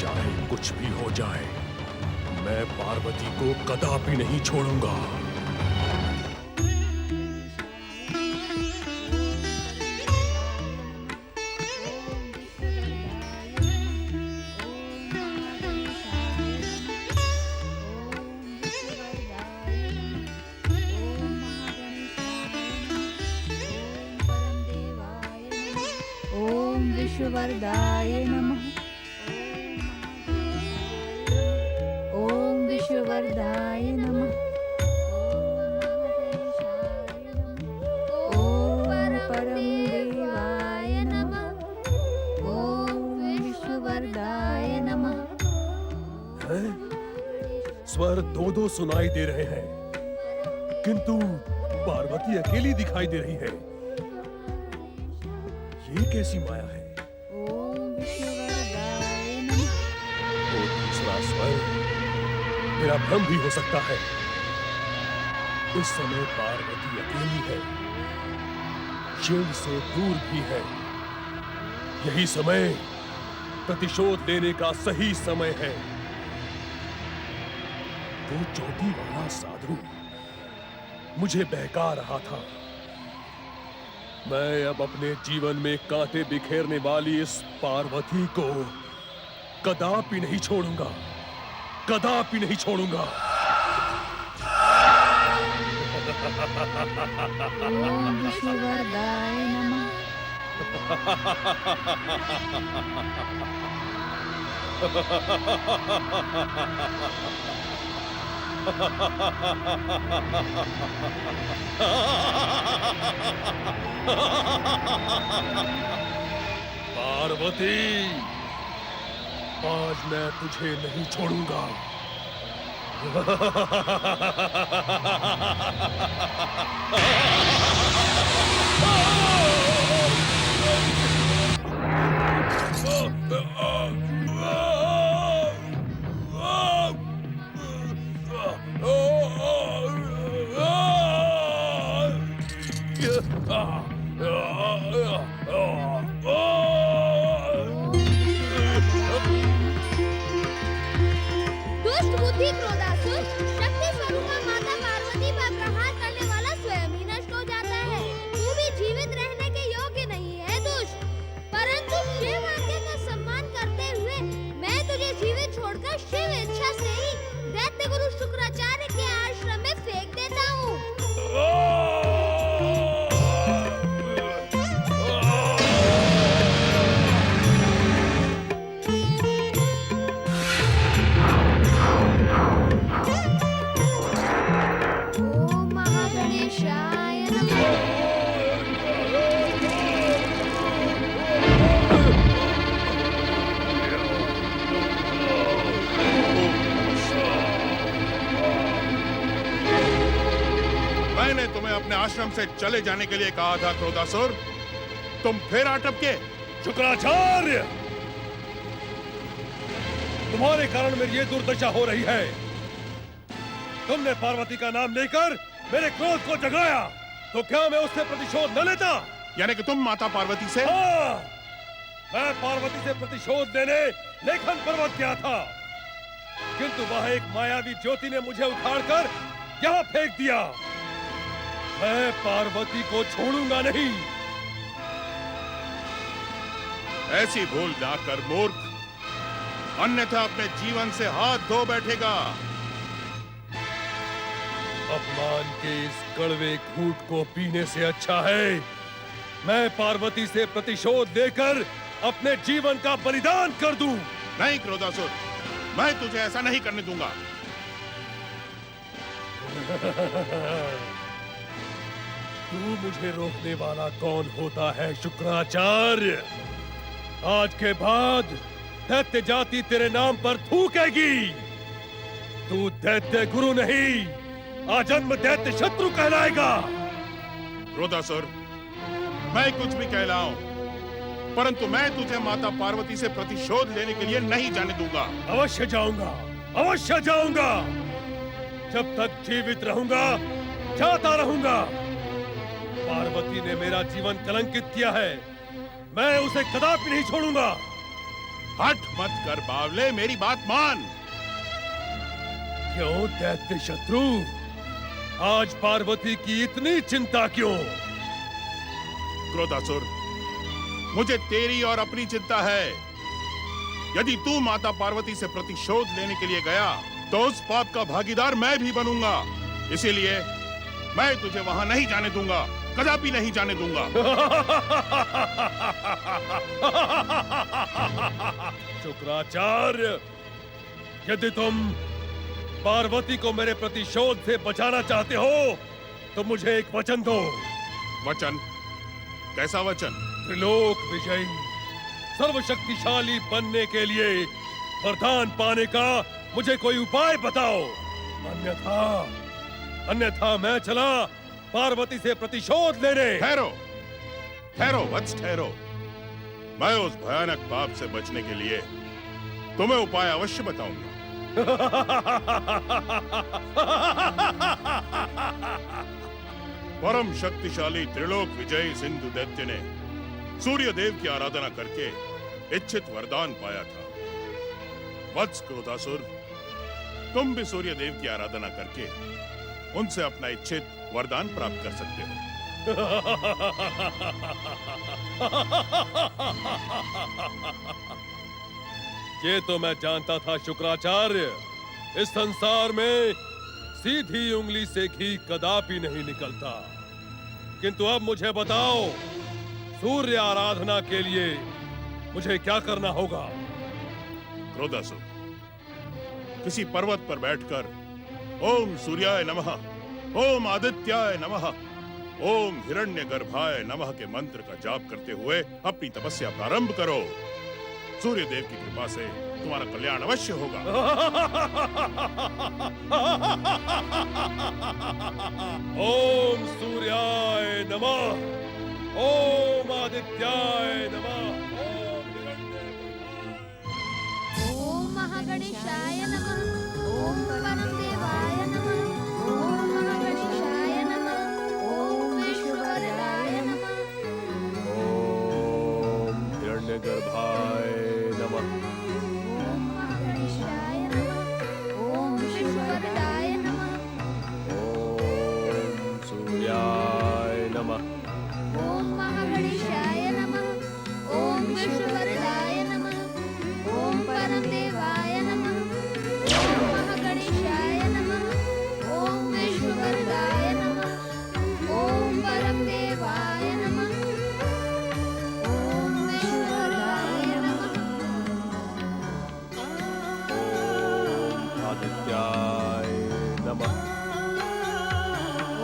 [SPEAKER 10] चाहे कुछ भी हो जाए, मैं पार्वती को कदापि नहीं छोड़ूंगा।
[SPEAKER 5] ओम विश्ववरदाय नमः। ओम विश्ववरदाय नमः। ओम परम देवाय नमः। ओम विश्ववरदाय नमः।
[SPEAKER 10] स्वर दो सुनाई दे रहे हैं, किंतु पार्वती अकेली दिखाई दे रही है। ये कैसी माया है?
[SPEAKER 5] ओम विश्ववरदाय नमः।
[SPEAKER 10] वो दूसरा स्वर मेरा भ्रम भी हो सकता है। इस समय पार्वती अकेली है, शिव से दूर भी है। यही समय प्रतिशोध लेने का सही समय है। वो चोटी वाला साधु मुझे बहका रहा था। मैं अब अपने जीवन में कांटे बिखेरने वाली इस पार्वती को कदापि नहीं छोड़ूंगा, कदापि नहीं छोड़ूंगा।
[SPEAKER 5] ओम विश्ववरदाय नमः।
[SPEAKER 10] पार्वती, आज मैं तुझे नहीं छोड़ूंगा।
[SPEAKER 6] दुष्ट बुद्धि क्रोधासुर, शक्ति स्वरूपा माता पार्वती पर प्रहार करने वाला स्वयं ही नष्ट हो जाता है। तू भी जीवित रहने के योग्य नहीं है दुष्ट, परंतु शिव आज्ञा का सम्मान करते हुए मैं तुझे जीवित छोड़कर शिव इच्छा से ही दैत्य गुरु शुक्राचार्य के आश्रम में फेंक देता हूँ। ओम महागणेशाय नमः।
[SPEAKER 9] मैंने तुम्हें अपने आश्रम से चले जाने के लिए कहा था क्रोधासुर, तुम फिर अटके।
[SPEAKER 10] शुक्राचार्य, तुम्हारे कारण मेरी ये दुर्दशा हो रही है। तुमने पार्वती का नाम लेकर मेरे क्रोध को जगाया, तो क्या मैं उससे प्रतिशोध न लेता?
[SPEAKER 9] यानी कि तुम माता पार्वती से?
[SPEAKER 10] हाँ, मैं पार्वती से प्रतिशोध लेने लेखन पर्वत गया था, किंतु वह एक मायावी ज्योति ने मुझे उखाड़कर यहाँ फेंक दिया। मैं पार्वती को छोड़ूंगा नहीं।
[SPEAKER 9] ऐसी भूल ना कर मूर्ख, अन्यथा अपने जीवन से हाथ धो बैठेगा।
[SPEAKER 10] अपमान के इस कड़वे घूंट को पीने से अच्छा है मैं पार्वती से प्रतिशोध लेकर अपने जीवन का बलिदान कर दूं।
[SPEAKER 9] नहीं क्रोधासुर, मैं तुझे ऐसा नहीं करने दूंगा।
[SPEAKER 10] तू मुझे रोकने वाला कौन होता है शुक्राचार्य? आज के बाद दैत्य जाति तेरे नाम पर थूकेगी। तू दैत्य गुरु नहीं, आजन्म दैत्य शत्रु कहलाएगा।
[SPEAKER 9] क्रोधासुर, मैं कुछ भी कहलाऊं, परंतु मैं तुझे माता पार्वती से प्रतिशोध लेने के लिए नहीं जाने दूंगा।
[SPEAKER 10] अवश्य जाऊंगा, अवश्य जाऊंगा। जब तक जीवित रहूंगा जाता रहूंगा। पार्वती ने मेरा जीवन कलंकित किया है, मैं उसे कदापि नहीं छोड़ूंगा।
[SPEAKER 9] हट मत कर बावले, मेरी बात मान।
[SPEAKER 10] क्यों दैत्य शत्रु, आज पार्वती की इतनी चिंता क्यों?
[SPEAKER 9] क्रोधासुर, मुझे तेरी और अपनी चिंता है। यदि तू माता पार्वती से प्रतिशोध लेने के लिए गया तो उस पाप का भागीदार मैं भी बनूंगा। इसीलिए मैं तुझे वहां नहीं जाने दूंगा, कदापि नहीं जाने दूंगा।
[SPEAKER 10] शुक्राचार्य, यदि तुम पार्वती को मेरे प्रतिशोध से बचाना चाहते हो तो मुझे एक वचन दो।
[SPEAKER 9] वचन? कैसा वचन?
[SPEAKER 10] त्रिलोक विजयी, सर्वशक्तिशाली बनने के लिए वरदान पाने का मुझे कोई उपाय बताओ। अन्यथा मैं चला पार्वती से प्रतिशोध लेने।
[SPEAKER 9] ठहरो, ठहरो वत्स, ठहरो। मैं उस भयानक पाप से बचने के लिए तुम्हें उपाय अवश्य बताऊंगा। परम शक्तिशाली त्रिलोक विजयी सिंधु दैत्य ने सूर्य देव की आराधना करके इच्छित वरदान पाया था। वत्स क्रोधासुर, तुम भी सूर्य देव की आराधना करके उनसे अपना इच्छित वरदान प्राप्त कर सकते हो।
[SPEAKER 10] ये तो मैं जानता था शुक्राचार्य। इस संसार में सीधी उंगली से घी कदापि नहीं निकलता। किंतु अब मुझे बताओ, सूर्य आराधना के लिए मुझे क्या करना होगा?
[SPEAKER 9] क्रोधासुर, किसी पर्वत पर बैठकर ओम सूर्याय नमः, ओम आदित्याय नमः, ओम हिरण्यगर्भाय नमः के मंत्र का जाप करते हुए अपनी तपस्या प्रारंभ करो। सूर्य देव की कृपा से तुम्हारा कल्याण अवश्य होगा।
[SPEAKER 10] ओम सूर्याय नमः, ओम आदित्याय नमः,
[SPEAKER 6] ओम महागणेशाय नमः, ओम परमदेवाय नमः, ओम महागणेशाय नमः, ओम विश्ववरदाय नमः,
[SPEAKER 10] ओम हिरण्यगर्भाय नमः,
[SPEAKER 6] ओम महागणेशाय नमः, ओम विश्ववरदाय नमः,
[SPEAKER 10] ओम सूर्याय नमः,
[SPEAKER 6] ओम महागणेशाय नमः, ओम विश्ववरदाय नमः, ओम परमदेवाय नमः, ओम महागणेशाय नमः, ओम विश्ववरदाय नमः, ओम परमदेवाय नमः, ओम विश्ववरदाय नमः,
[SPEAKER 10] ओम आदित्याय नमः।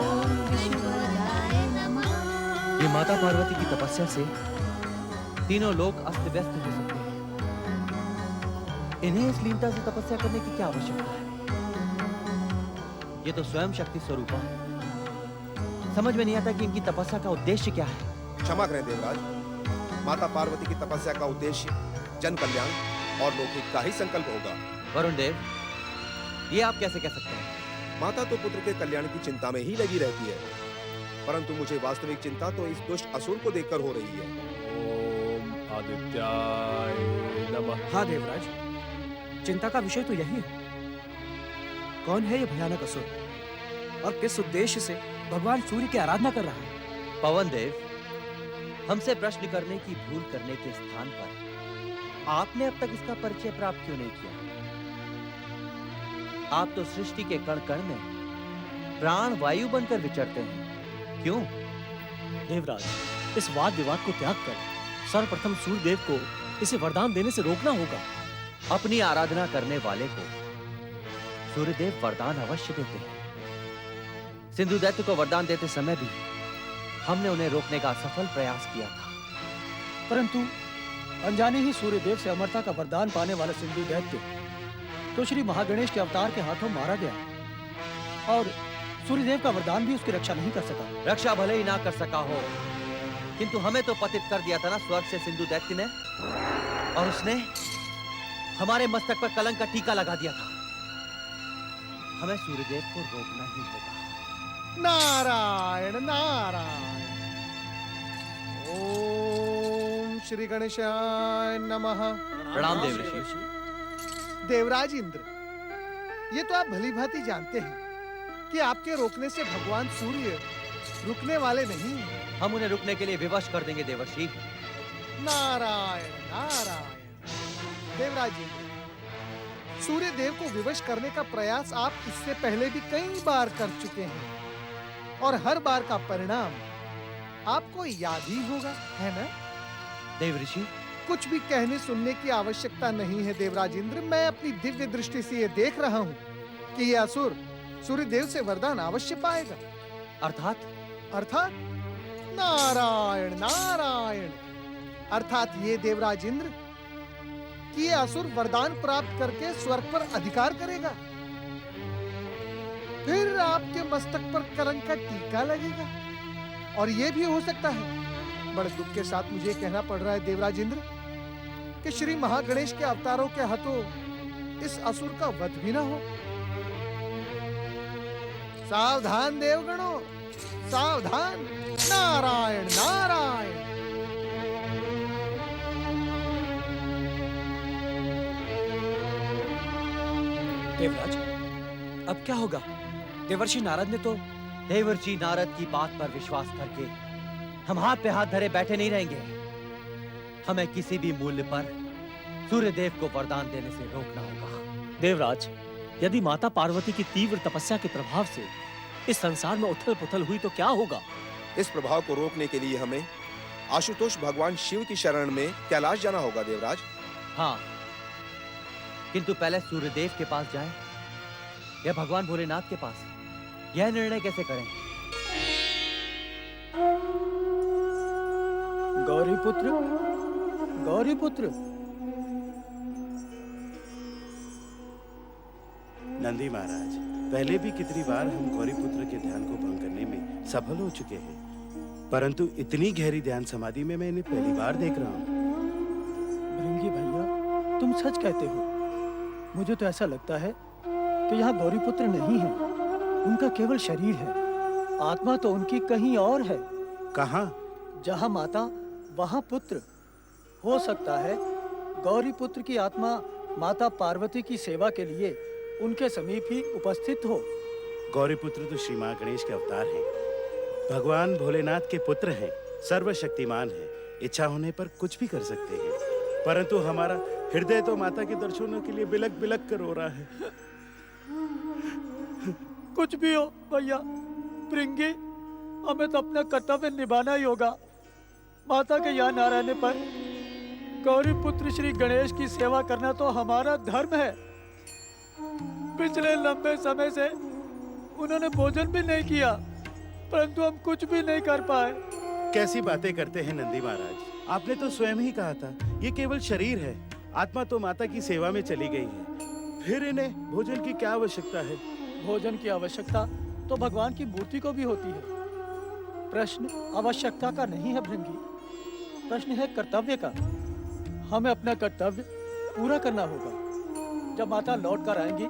[SPEAKER 6] ओम विश्ववरदाय नमः।
[SPEAKER 2] ये माता पार्वती की तपस्या से तीनों लोग अस्त व्यस्त हो सकते हैं। इन्हें इस लीनता से तपस्या करने की क्या आवश्यकता है? ये तो स्वयं शक्ति स्वरूपा है। समझ में नहीं आता कि इनकी तपस्या का उद्देश्य क्या है।
[SPEAKER 4] क्षमा करें देवराज, माता पार्वती की तपस्या का उद्देश्य जन कल्याण और लोकहित का ही संकल्प होगा।
[SPEAKER 2] वरुण देव, ये आप कैसे कह सकते हैं?
[SPEAKER 4] माता तो पुत्र के कल्याण की चिंता में ही लगी रहती है, परंतु मुझे वास्तविक चिंता तो इस दुष्ट असुर को देखकर हो रही है।
[SPEAKER 10] ओम आदित्याय नमः।
[SPEAKER 12] हाँ देवराज, चिंता का विषय तो यही है। कौन है ये भयानक असुर और किस उद्देश्य से भगवान सूर्य की आराधना कर रहा है?
[SPEAKER 2] पवन देव, हमसे प्रश्न करने की भूल करने के स्थान पर आपने अब तक इसका परिचय प्राप्त क्यों नहीं किया? आप तो सृष्टि के कण कण में प्राण वायु बनकर विचरते हैं। क्यों?
[SPEAKER 12] देवराज, इस वाद विवाद को त्याग कर सर्वप्रथम सूर्यदेव को इसे वरदान देने से रोकना होगा।
[SPEAKER 2] अपनी आराधना करने वाले को सूर्यदेव वरदान अवश्य देते हैं। सिंधु दैत्य को वरदान देते समय भी हमने उन्हें रोकने का असफल प्रयास किया था।
[SPEAKER 12] परंतु अनजाने ही सूर्यदेव से अमरता का वरदान पाने वाला सिंधु दैत्य तो श्री महागणेश के अवतार के हाथों मारा गया और सूर्यदेव का वरदान भी उसकी रक्षा नहीं कर सका।
[SPEAKER 2] रक्षा भले ही ना कर सका हो, किंतु हमें तो पतित कर दिया था ना स्वर्ग से सिंधु दैत्य ने, और उसने हमारे मस्तक पर कलंक का टीका लगा दिया था। हमें सूर्यदेव को रोकना ही होगा।
[SPEAKER 1] नारायण नारायण। ओम श्री गणेशाय नमः।
[SPEAKER 2] प्रणाम देवऋषि।
[SPEAKER 1] देवराज इंद्र, ये तो आप भली भांति जानते हैं कि आपके रोकने से भगवान सूर्य रुकने वाले नहीं।
[SPEAKER 2] हम उन्हें रुकने के लिए विवश कर देंगे देवर्षि।
[SPEAKER 1] नारायण नारायण। देवराज इंद्र, सूर्य देव को विवश करने का प्रयास आप इससे पहले भी कई बार कर चुके हैं और हर बार का परिणाम आपको याद ही होगा, है ना?
[SPEAKER 2] देवऋषि,
[SPEAKER 1] कुछ भी कहने सुनने की आवश्यकता नहीं है देवराज इंद्र। मैं अपनी दिव्य दृष्टि से ये देख रहा हूँ कि यह असुर सूर्यदेव से वरदान अवश्य पाएगा।
[SPEAKER 2] अर्थात
[SPEAKER 1] नारायण नारायण। अर्थात ये देवराज इंद्र कि ये असुर वरदान प्राप्त करके स्वर्ग पर अधिकार करेगा, फिर आपके मस्तक पर कलंक का टीका लगेगा। और ये भी हो सकता है, बड़े दुख के साथ मुझे कहना पड़ रहा है देवराज इंद्र, कि श्री महागणेश के अवतारों के हाथों इस असुर का वध भी ना हो। सावधान देवगणों, सावधान। नारायण नारायण।
[SPEAKER 12] देवराज, अब क्या होगा? देवर्षि नारद ने तो
[SPEAKER 2] देवर्षि नारद की बात पर विश्वास करके हम हाथ पे हाथ धरे बैठे नहीं रहेंगे। हमें किसी भी मूल्य पर सूर्यदेव को वरदान देने से रोकना होगा।
[SPEAKER 12] देवराज, यदि माता पार्वती की तीव्र तपस्या के प्रभाव से इस संसार में उथल पुथल हुई तो क्या होगा?
[SPEAKER 4] इस प्रभाव को रोकने के लिए हमें आशुतोष भगवान शिव की शरण में कैलाश जाना होगा देवराज।
[SPEAKER 2] हाँ, किंतु पहले सूर्यदेव के पास जाएं या भगवान भोलेनाथ के पास, यह निर्णय कैसे करें?
[SPEAKER 12] गौरीपुत्र, गौरीपुत्र।
[SPEAKER 8] नंदी महाराज, पहले भी कितनी बार हम गौरीपुत्र के ध्यान को भंग करने में सफल हो चुके हैं, परंतु इतनी गहरी ध्यान समाधि में मैं इन्हें पहली बार देख रहा हूँ।
[SPEAKER 12] भृंगी भैया, तुम सच कहते हो। मुझे तो ऐसा लगता है कि यहाँ गौरीपुत्र नहीं है, उनका केवल शरीर है। आत्मा तो उनकी कहीं और है।
[SPEAKER 8] कहाँ?
[SPEAKER 12] जहाँ माता वहाँ पुत्र। हो सकता है गौरीपुत्र की आत्मा माता पार्वती की सेवा के लिए उनके समीप ही उपस्थित हो।
[SPEAKER 8] गौरीपुत्र तो श्री मां गणेश के अवतार हैं, भगवान भोलेनाथ के पुत्र हैं, सर्वशक्तिमान हैं, इच्छा होने पर कुछ भी कर सकते हैं। परंतु हमारा हृदय तो माता के दर्शनों के लिए बिलक बिलक कर रो रहा है।
[SPEAKER 12] कुछ भी हो भैया, भृंगी, हमें तो अपना कर्तव्य निभाना ही होगा। माता के यहाँ न रहने पर गौरी पुत्र श्री गणेश की सेवा करना तो हमारा धर्म है। पिछले लंबे समय से उन्होंने भोजन भी नहीं किया, परंतु हम कुछ भी नहीं कर पाए।
[SPEAKER 8] कैसी बातें करते हैं नंदी महाराज, आपने तो स्वयं ही कहा था ये केवल शरीर है, आत्मा तो माता की सेवा में चली गई है, फिर इन्हें भोजन की क्या आवश्यकता है?
[SPEAKER 12] भोजन की आवश्यकता तो भगवान की मूर्ति को भी होती है। प्रश्न आवश्यकता का नहीं है भृंगी, प्रश्न है कर्तव्य का। हमें अपना कर्तव्य पूरा करना होगा। जब माता लौट कर आएंगी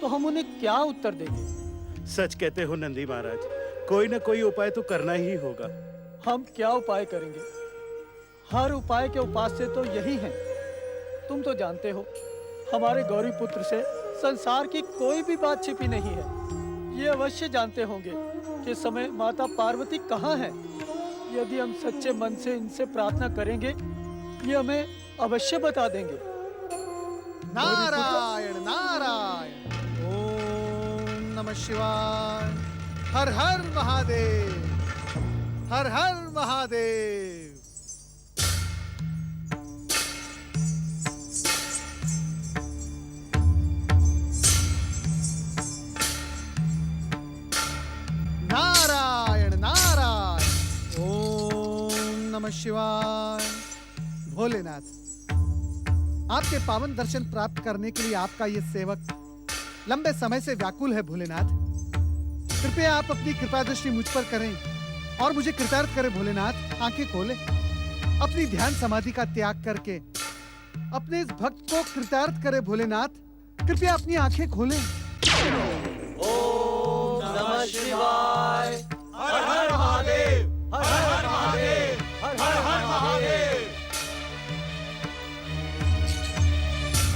[SPEAKER 12] तो हम उन्हें क्या उत्तर देंगे?
[SPEAKER 8] सच कहते हो नंदी महाराज, कोई न कोई उपाय तो करना ही होगा।
[SPEAKER 12] हम क्या उपाय करेंगे? हर उपाय के उपास्य तो यही हैं। तुम तो जानते हो हमारे गौरी पुत्र से संसार की कोई भी बात छिपी नहीं है। ये अवश्य जानते होंगे कि इस समय माता पार्वती कहाँ है। यदि हम सच्चे मन से इनसे प्रार्थना करेंगे, ये हमें अवश्य बता देंगे।
[SPEAKER 1] नारायण नारायण। ओम नमः शिवाय। हर हर महादेव, हर हर महादेव। नारायण नारायण। नमः शिवाय। भोलेनाथ, आपके पावन दर्शन प्राप्त करने के लिए आपका ये सेवक लंबे समय से व्याकुल है। भोलेनाथ, कृपया आप अपनी कृपा दृष्टि मुझ पर करें और मुझे कृतार्थ करें। भोलेनाथ, आंखें खोले, अपनी ध्यान समाधि का त्याग करके अपने इस भक्त को कृतार्थ करें। भोलेनाथ, कृपया अपनी आंखें खोलें।
[SPEAKER 2] ओम नमः शिवाय। हर हर महादेव, हर हर महादेव, हर हर महादेव।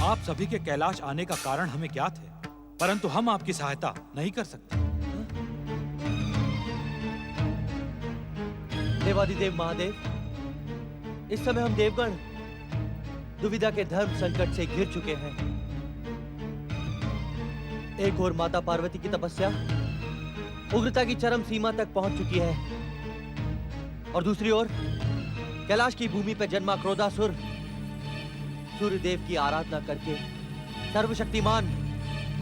[SPEAKER 7] आप सभी के कैलाश आने का कारण हमें ज्ञात है, परंतु हम आपकी सहायता नहीं कर सकते।
[SPEAKER 2] देवादिदेव महादेव, इस समय हम देवगण दुविधा के धर्म संकट से घिर चुके हैं। एक ओर माता पार्वती की तपस्या उग्रता की चरम सीमा तक पहुंच चुकी है और दूसरी ओर कैलाश की भूमि पर जन्मा क्रोधासुर सूर्यदेव की आराधना करके सर्वशक्तिमान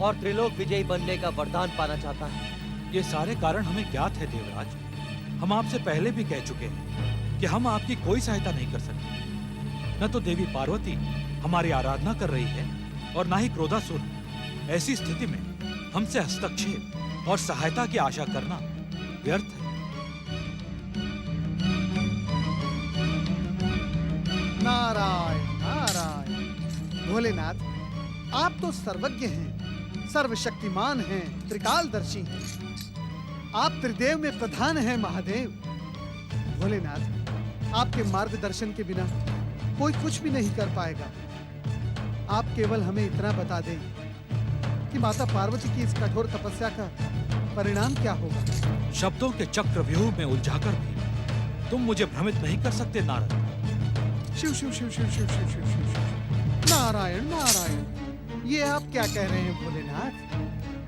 [SPEAKER 2] और त्रिलोक विजयी बनने का वरदान पाना चाहता है।
[SPEAKER 7] ये सारे कारण हमें ज्ञात है देवराज। हम आपसे पहले भी कह चुके हैं कि हम आपकी कोई सहायता नहीं कर सकते। न तो देवी पार्वती हमारी आराधना कर रही है और न ही क्रोधासुर। ऐसी स्थिति में हमसे हस्तक्षेप और सहायता की आशा करना व्यर्थ है।
[SPEAKER 1] नारायण नारायण। भोलेनाथ, आप तो सर्वज्ञ हैं, सर्वशक्तिमान हैं, त्रिकालदर्शी हैं। आप त्रिदेव में प्रधान हैं महादेव। भोलेनाथ, आपके मार्गदर्शन के बिना कोई कुछ भी नहीं कर पाएगा। आप केवल हमें इतना बता दें कि माता पार्वती की इस कठोर तपस्या का परिणाम क्या होगा।
[SPEAKER 7] शब्दों के चक्रव्यूह में उलझाकर भी तुम मुझे भ्रमित नहीं कर सकते नारद।
[SPEAKER 1] शिव शिव शिव शिव शिव शिव शिव शिव शिव। नारायण नारायण, ये आप क्या कह रहे हैं भोलेनाथ?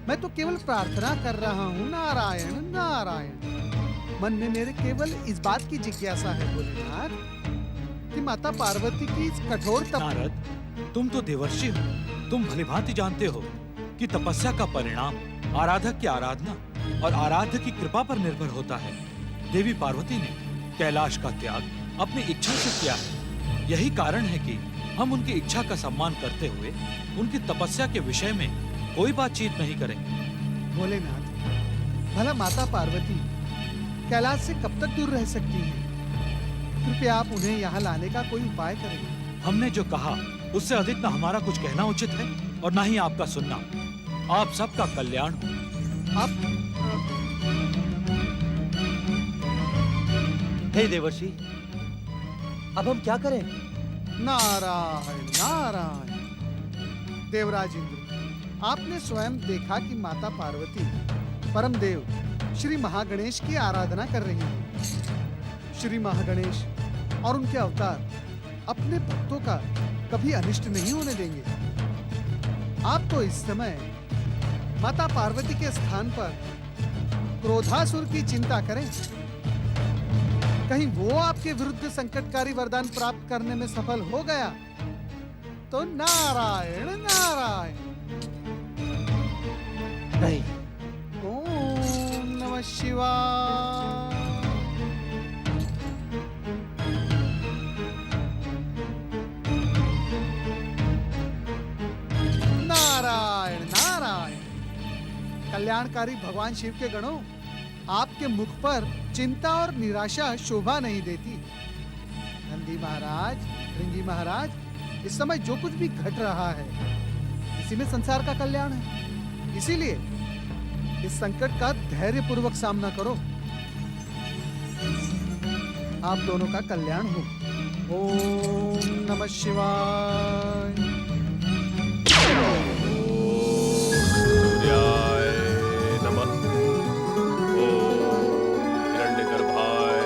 [SPEAKER 1] मैं तो केवल प्रार्थना कर रहा हूँ। नारायण नारायण। मन में मेरे केवल इस बात की जिज्ञासा है भोलेनाथ कि माता पार्वती की इस कठोर
[SPEAKER 7] नारद, तुम तो देवर्षि हो। तुम भलीभांति जानते हो कि तपस्या का परिणाम आराधक की आराधना और आराध्य की कृपा पर निर्भर होता है। देवी पार्वती ने कैलाश का त्याग अपनी इच्छा से किया है। यही कारण है कि हम उनकी इच्छा का सम्मान करते हुए उनकी तपस्या के विषय में कोई बातचीत नहीं करेंगे।
[SPEAKER 1] भोलेनाथ, भला माता पार्वती कैलाश से कब तक दूर रह सकती हैं? कृपया आप उन्हें यहाँ लाने का कोई उपाय करें।
[SPEAKER 7] हमने जो कहा उससे अधिक न हमारा कुछ कहना उचित है और न ही आपका सुनना। आप सबका कल्याण हो।
[SPEAKER 1] आप
[SPEAKER 2] हे देवर्षि, अब हम क्या करें?
[SPEAKER 1] नारायण नारायण। देवराज इंद्र, आपने स्वयं देखा कि माता पार्वती परम देव श्री महागणेश की आराधना कर रही है। श्री महागणेश और उनके अवतार अपने भक्तों का कभी अनिष्ट नहीं होने देंगे। आप तो इस समय माता पार्वती के स्थान पर क्रोधासुर की चिंता करें। कहीं वो आपके विरुद्ध संकटकारी वरदान प्राप्त करने में सफल हो गया तो नारायण नारायण।
[SPEAKER 2] नहीं।
[SPEAKER 1] ओम नमः शिवाय। नारायण नारायण। कल्याणकारी भगवान शिव के गणों, आपके मुख पर चिंता और निराशा शोभा नहीं देती। नंदी महाराज, भृंगी महाराज, इस समय जो कुछ भी घट रहा है इसी में संसार का कल्याण है। इसीलिए इस संकट का धैर्यपूर्वक सामना करो। आप दोनों का कल्याण हो। ओम नमः शिवाय।
[SPEAKER 9] सूर्याय नमः। ओम हिरण्यगर्भाय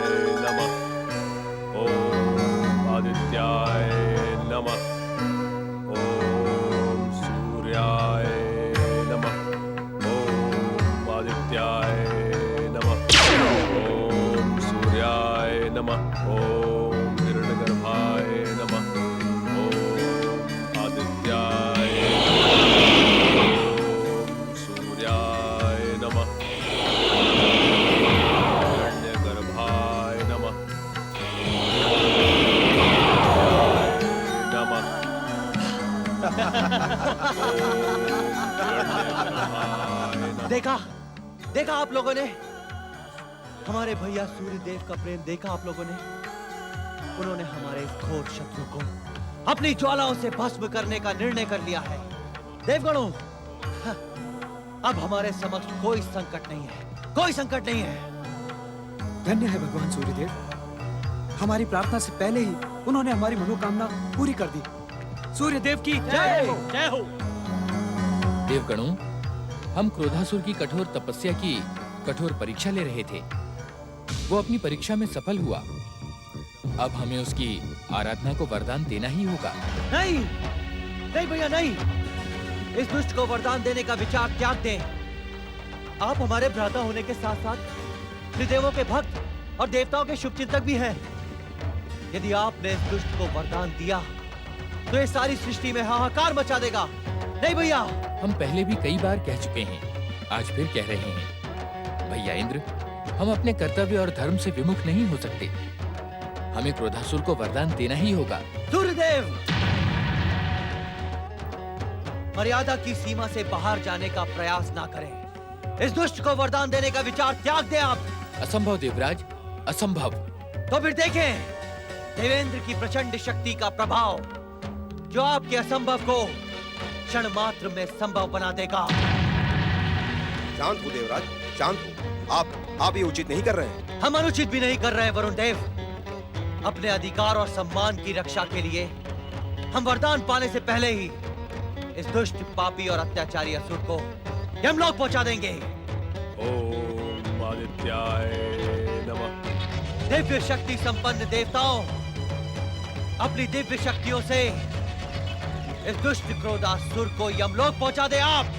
[SPEAKER 9] नमः। ओम आदित्याय नमः। ओम सूर्याय नमः। ओम आदित्याय नमः। ओम सूर्याय नमः। ओम हिरण्यगर्भाय नमः। ओम आदित्याय हिरण्यगर्भाय नमः।
[SPEAKER 2] देखा आप लोगों ने, हमारे भैया सूर्यदेव का प्रेम देखा आप लोगों ने। उन्होंने हमारे घोर शत्रु को अपनी ज्वालाओं से भस्म करने का निर्णय कर लिया है। देवगणों, अब हमारे समक्ष कोई संकट नहीं है, कोई संकट नहीं है।
[SPEAKER 13] धन्य है भगवान सूर्यदेव, हमारी प्रार्थना से पहले ही उन्होंने हमारी मनोकामना पूरी कर दी। सूर्यदेव की जय हो।
[SPEAKER 2] जय हो।
[SPEAKER 14] देवगणों, हम क्रोधासुर की कठोर तपस्या की कठोर परीक्षा ले रहे थे। वो अपनी परीक्षा में सफल हुआ। अब हमें उसकी आराधना को वरदान देना ही होगा।
[SPEAKER 2] नहीं, नहीं भैया नहीं, इस दुष्ट को वरदान देने का विचार त्याग दें। आप हमारे भ्राता होने के साथ साथ त्रिदेवों के भक्त और देवताओं के शुभचिंतक भी हैं। यदि आपने इस दुष्ट को वरदान दिया तो ये सारी सृष्टि में हाहाकार मचा देगा। नहीं भैया,
[SPEAKER 14] हम पहले भी कई बार कह चुके हैं, आज फिर कह रहे हैं। भैया इंद्र, हम अपने कर्तव्य और धर्म से विमुख नहीं हो सकते। हमें क्रोधासुर को वरदान देना ही होगा।
[SPEAKER 2] सूर्यदेव, मर्यादा की सीमा से बाहर जाने का प्रयास ना करें। इस दुष्ट को वरदान देने का विचार त्याग दें आप।
[SPEAKER 14] असंभव देवराज, असंभव।
[SPEAKER 2] तो फिर देखें देवेंद्र की प्रचंड शक्ति का प्रभाव, जो आपके असंभव को क्षण मात्र में संभव बना देगा।
[SPEAKER 4] शांत हो देवराज, शांत हो। आप ये उचित नहीं कर रहे हैं।
[SPEAKER 2] हम अनुचित भी नहीं कर रहे हैं वरुण देव। अपने अधिकार और सम्मान की रक्षा के लिए हम वरदान पाने से पहले ही इस दुष्ट, पापी और अत्याचारी असुर को यमलोक पहुंचा देंगे।
[SPEAKER 10] ओम आदित्याय नमः।
[SPEAKER 2] दिव्य शक्ति संपन्न देवताओं, अपनी दिव्य शक्तियों से इस दुष्ट क्रोधासुर को यमलोक पहुंचा दे आप।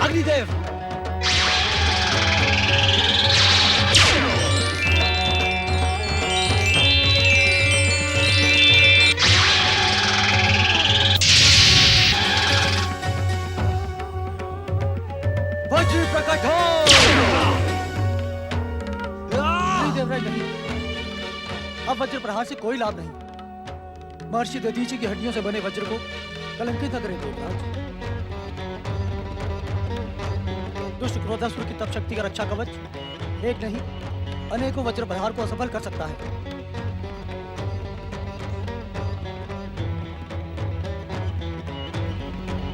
[SPEAKER 2] अग्निदेव, वज्र प्रकट हो।
[SPEAKER 12] नहीं देवराज नहीं, अब वज्र प्रहार से कोई लाभ नहीं। महर्षि दधीचि की हड्डियों से बने वज्र को कलंकित न करें देवराज। दुष्ट क्रोधासुर की तप शक्ति का रक्षा कवच एक नहीं, अनेकों वज्र प्रहार को असफल कर सकता है।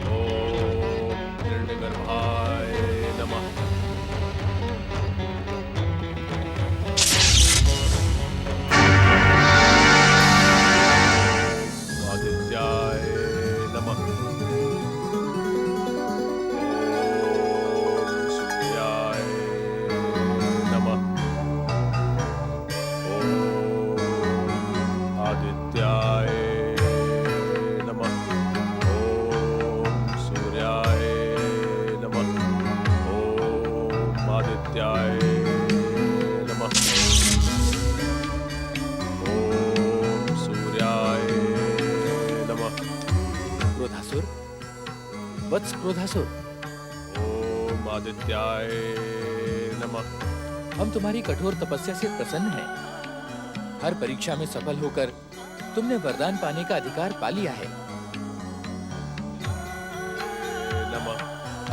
[SPEAKER 10] ओम हिरण्यगर्भाय नमः। आदित्याय नमः। आदित्याय नमः। ओम सूर्याय नमः। ओम आदित्याय नमः। ओम सूर्याय नमः।
[SPEAKER 14] क्रोधासुर, वत्स क्रोधासुर,
[SPEAKER 10] ओम आदित्याय नमः।
[SPEAKER 14] हम तुम्हारी कठोर तपस्या से प्रसन्न हैं। हर परीक्षा में सफल होकर तुमने वरदान पाने का अधिकार पा लिया है।
[SPEAKER 10] नमः।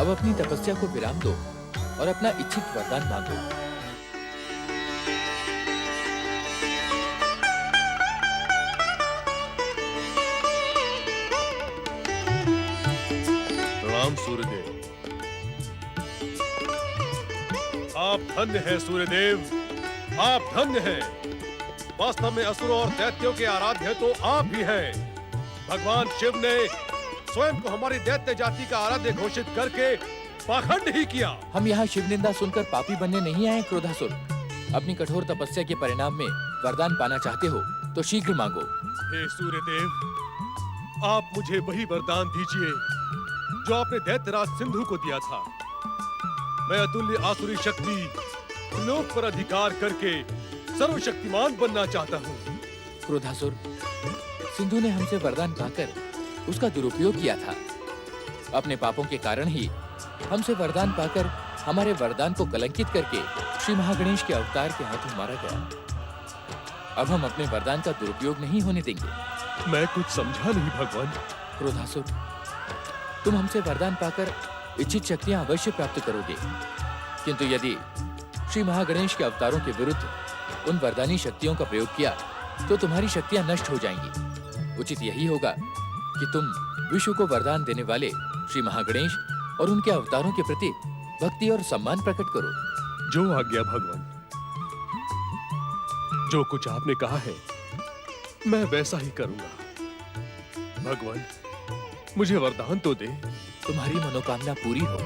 [SPEAKER 14] अब अपनी तपस्या को विराम दो और अपना इच्छित वरदान मांगो।
[SPEAKER 10] प्रणाम सूर्यदेव। आप धन्य हैं सूर्यदेव, आप धन्य हैं। वास्तव में असुरों और दैत्यों के आराध्य तो आप ही हैं। भगवान शिव ने स्वयं को हमारी दैत्य जाति का आराध्य घोषित करके पाखंड ही किया।
[SPEAKER 14] हम यहाँ शिव निंदा सुनकर पापी बनने नहीं आए क्रोधासुर। अपनी कठोर तपस्या के परिणाम में वरदान पाना चाहते हो तो शीघ्र मांगो।
[SPEAKER 10] हे सूर्यदेव, आप मुझे वही वरदान दीजिए जो आपने दैत्यराज सिंधु को दिया था। मैं अतुल्य आसुरी शक्ति लोक पर अधिकार करके सर्वशक्तिमान बनना चाहता हूँ।
[SPEAKER 14] क्रोधासुर, सिंधु ने हमसे वरदान पाकर उसका दुरुपयोग किया था। अपने पापों के कारण ही हमसे वरदान पाकर हमारे वरदान को कलंकित करके श्री महागणेश के अवतार के हाथों मारा गया। अब हम अपने वरदान का दुरुपयोग नहीं होने देंगे।
[SPEAKER 10] मैं कुछ समझा नहीं भगवान।
[SPEAKER 14] क्रोधासुर, तुम हमसे वरदान पाकर इच्छित शक्तियां अवश्य प्राप्त करोगे, किंतु यदि श्री महागणेश के अवतारों के विरुद्ध उन वरदानी शक्तियों का प्रयोग किया तो तुम्हारी शक्तियां नष्ट हो जाएंगी। उचित यही होगा कि तुम विश्व को वरदान देने वाले श्री महागणेश और उनके अवतारों के प्रति भक्ति और सम्मान प्रकट करो।
[SPEAKER 10] जो आज्ञा भगवान। जो कुछ आपने कहा है मैं वैसा ही करूंगा। भगवान, मुझे वरदान तो दे।
[SPEAKER 14] तुम्हारी मनोकामना पूरी हो।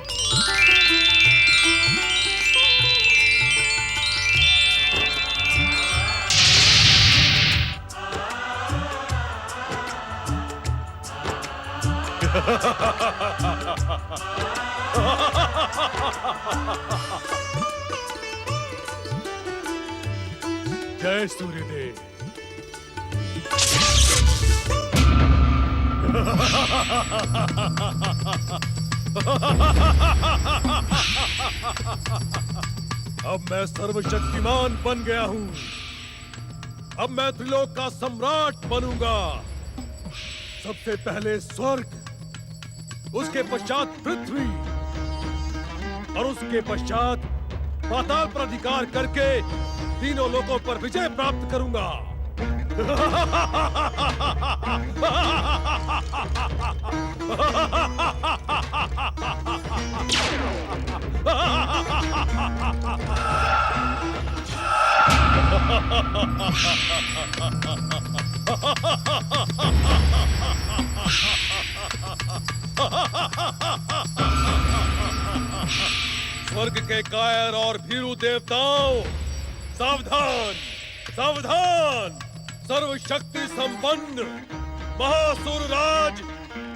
[SPEAKER 10] जय सूर्यदेव। अब मैं सर्वशक्तिमान बन गया हूँ। अब मैं त्रिलोक का सम्राट बनूंगा। सबसे पहले स्वर्ग, उसके पश्चात पृथ्वी और उसके पश्चात पाताल पर अधिकार करके तीनों लोकों पर विजय प्राप्त करूंगा। स्वर्ग के कायर और भीरू देवताओं, सावधान सावधान! सर्वशक्ति संपन्न महासुर राज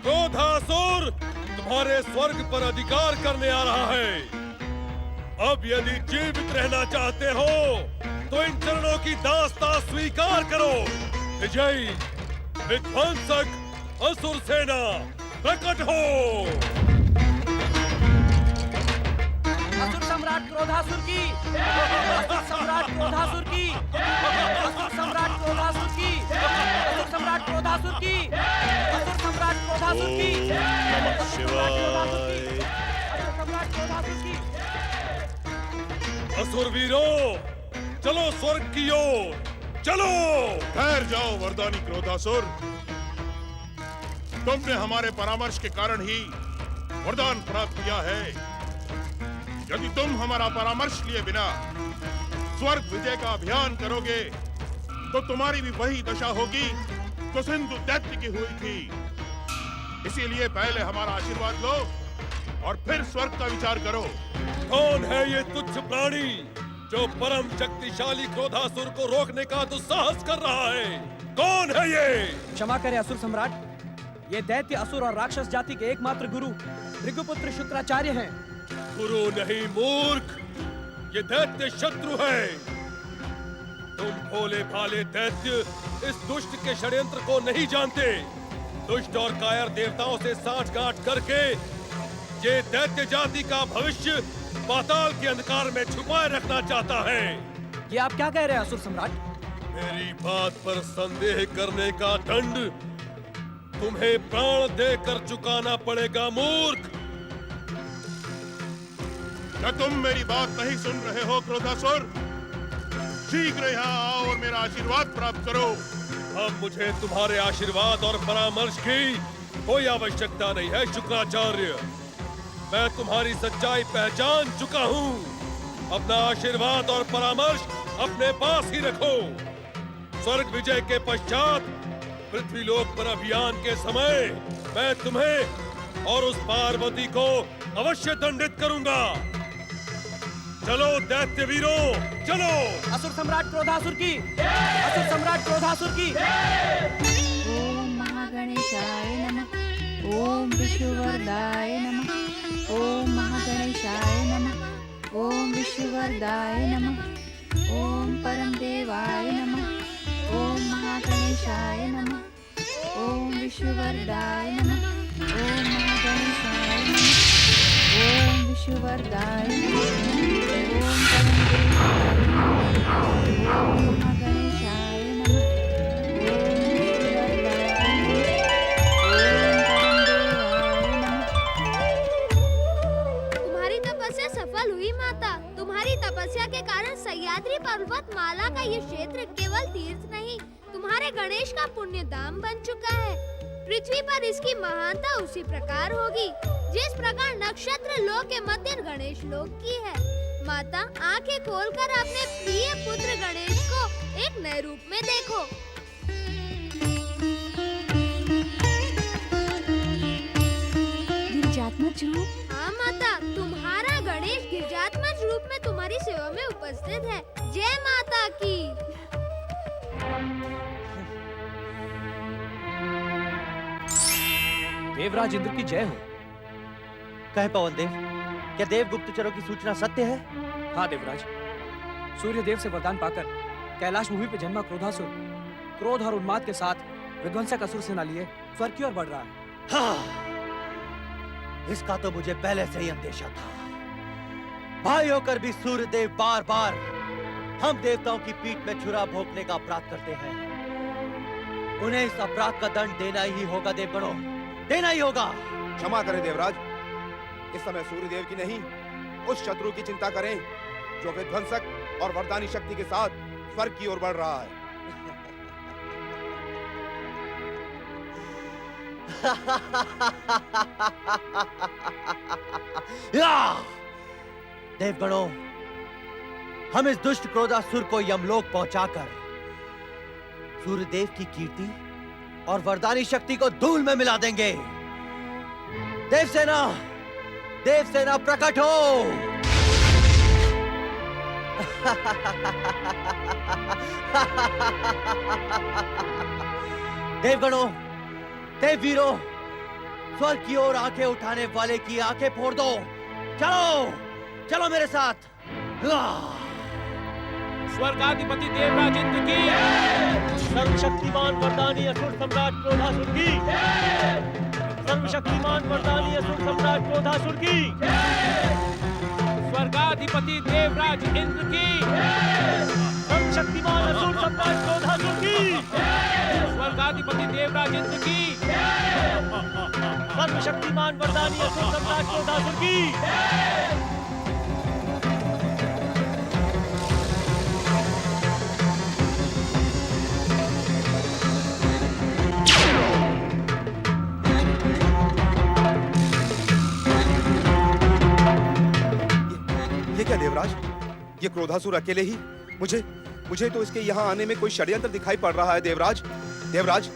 [SPEAKER 10] क्रोधासुर तुम्हारे स्वर्ग पर अधिकार करने आ रहा है। अब यदि जीवित रहना चाहते हो तो इन चरणों की दास्तां स्वीकार करो। विजयी विध्वंसक असुर सेना प्रकट हो।
[SPEAKER 12] असुर सम्राट क्रोधासुर की, असुर सम्राट क्रोधासुर की, असुर सम्राट क्रोधासुर की, असुर सम्राट क्रोधासुर की, असुर सम्राट क्रोधासुर की,
[SPEAKER 9] नमः शिवाय।
[SPEAKER 12] असुर सम्राट क्रोधासुर की।
[SPEAKER 10] असुर वीरों, चलो स्वर्ग की ओर चलो।
[SPEAKER 9] ठहर जाओ वरदानी क्रोधासुर। तुमने हमारे परामर्श के कारण ही वरदान प्राप्त किया है। यदि तुम हमारा परामर्श लिए बिना स्वर्ग विजय का अभियान करोगे तो तुम्हारी भी वही दशा होगी जो सिंधु दैत्य की हुई थी। इसीलिए पहले हमारा आशीर्वाद लो और फिर स्वर्ग का विचार करो।
[SPEAKER 10] कौन है ये तुच्छ प्राणी जो परम शक्तिशाली क्रोधासुर को रोकने का दुस्साहस कर रहा है? कौन है ये?
[SPEAKER 12] क्षमा करें असुर सम्राट, ये दैत्य असुर और राक्षस जाति के एकमात्र गुरु भृगुपुत्र शुक्राचार्य हैं।
[SPEAKER 10] गुरु नहीं मूर्ख, ये दैत्य शत्रु है। तुम भोले भाले दैत्य इस दुष्ट के षड्यंत्र को नहीं जानते। दुष्ट और कायर देवताओं से साठगांठ करके ये दैत्य जाति का भविष्य पाताल के अंधकार में छुपाए रखना चाहता है।
[SPEAKER 12] ये आप क्या कह रहे हैं असुर सम्राट?
[SPEAKER 10] मेरी बात पर संदेह करने का दंड तुम्हें प्राण देकर चुकाना पड़ेगा मूर्ख।
[SPEAKER 9] क्या तुम मेरी बात नहीं सुन रहे हो क्रोधासुर? शीघ्र यहाँ आओ और मेरा आशीर्वाद प्राप्त करो।
[SPEAKER 10] अब मुझे तुम्हारे आशीर्वाद और परामर्श की कोई आवश्यकता नहीं है शुक्राचार्य। मैं तुम्हारी सच्चाई पहचान चुका हूँ। अपना आशीर्वाद और परामर्श अपने पास ही रखो। स्वर्ग विजय के पश्चात पृथ्वीलोक पर अभियान के समय मैं तुम्हें और उस पार्वती को अवश्य दंडित करूंगा। चलो दैत्य वीरों, चलो।
[SPEAKER 12] असुर सम्राट क्रोधासुर की, असुर सम्राट क्रोधासुर की।
[SPEAKER 5] ओम महागणेशाय नमः। ओम विष्णुवरदाय नमः। ओम महागणेशाय नमः। ओम विष्णुवरदाय नमः। ओम परमदेवाय नमः। ओम महागणेशाय नमः। ओम विष्णुवरदाय नमः। ओम महागणेशाय नमः। ओम विष्णुवरदाय नमः। ओम परमदेवाय नमः। ओम महागणेशाय नमः। ओम विष्णुवरदाय नमः।
[SPEAKER 6] तुम्हारी तपस्या सफल हुई माता। तुम्हारी तपस्या के कारण सह्याद्री पर्वत माला का ये क्षेत्र केवल तीर्थ नहीं, तुम्हारे गणेश का पुण्य धाम बन चुका है। पृथ्वी पर इसकी महानता उसी प्रकार होगी जिस प्रकार नक्षत्र लोक के मध्य गणेश लोक की है। माता, आंखें खोलकर अपने प्रिय पुत्र गणेश को एक नए रूप में देखो।
[SPEAKER 5] गिरिजात्मज रूप?
[SPEAKER 6] हाँ माता, तुम्हारा गणेश गिरिजात्मज रूप में तुम्हारी सेवा में उपस्थित है। जय माता की।
[SPEAKER 2] देवराज इंद्र की जय हो। कहे पवन देव, क्या देव गुप्तचरों की सूचना सत्य है?
[SPEAKER 13] हाँ देवराज, सूर्य देव से वरदान पाकर कैलाश भूमि पे जन्मा क्रोधासुर क्रोध और उन्माद के साथ विध्वंसक असुर सेना लिए स्वर्ग की ओर बढ़ रहा है।
[SPEAKER 2] हाँ, इसका तो मुझे पहले से ही अंदेशा था। भाई होकर भी सूर्य देव बार बार हम देवताओं की पीठ में छुरा भोंकने का अपराध करते हैं। उन्हें इस अपराध का दंड देना ही होगा देवगणों, देना ही होगा।
[SPEAKER 4] क्षमा करें देवराज, इस समय सूर्यदेव की नहीं उस शत्रु की चिंता करें जो विध्वंसक और वरदानी शक्ति के साथ स्वर्ग की ओर बढ़ रहा है।
[SPEAKER 2] देवगणों, हम इस दुष्ट क्रोधासुर को यमलोक पहुंचाकर सूर्यदेव की कीर्ति और वरदानी शक्ति को धूल में मिला देंगे। देवसेना, देवसेना प्रकट हो। देवगणों, देववीरों, स्वर्ग की ओर आंखें उठाने वाले की आंखें फोड़ दो। चलो, चलो मेरे साथ।
[SPEAKER 3] स्वर्गाधिपति देवराज इंद्र की, सर्वशक्तिमान वरदानी असुर सम्राट क्रोधासुर की, सर्वशक्तिमान वरदानी असुर सम्राट क्रोधासुर की, स्वर्गाधिपति देवराज इंद्र की, सर्वशक्तिमान असुर सम्राट क्रोधासुर की, स्वर्गाधिपति देवराज इंद्र की, सर्वशक्तिमान वरदानी असुर सम्राट क्रोधासुर की।
[SPEAKER 4] ये क्या देवराज, ये क्रोधासुर अकेले ही? मुझे तो इसके यहाँ आने में कोई षड्यंत्र दिखाई पड़ रहा है देवराज। देवराज,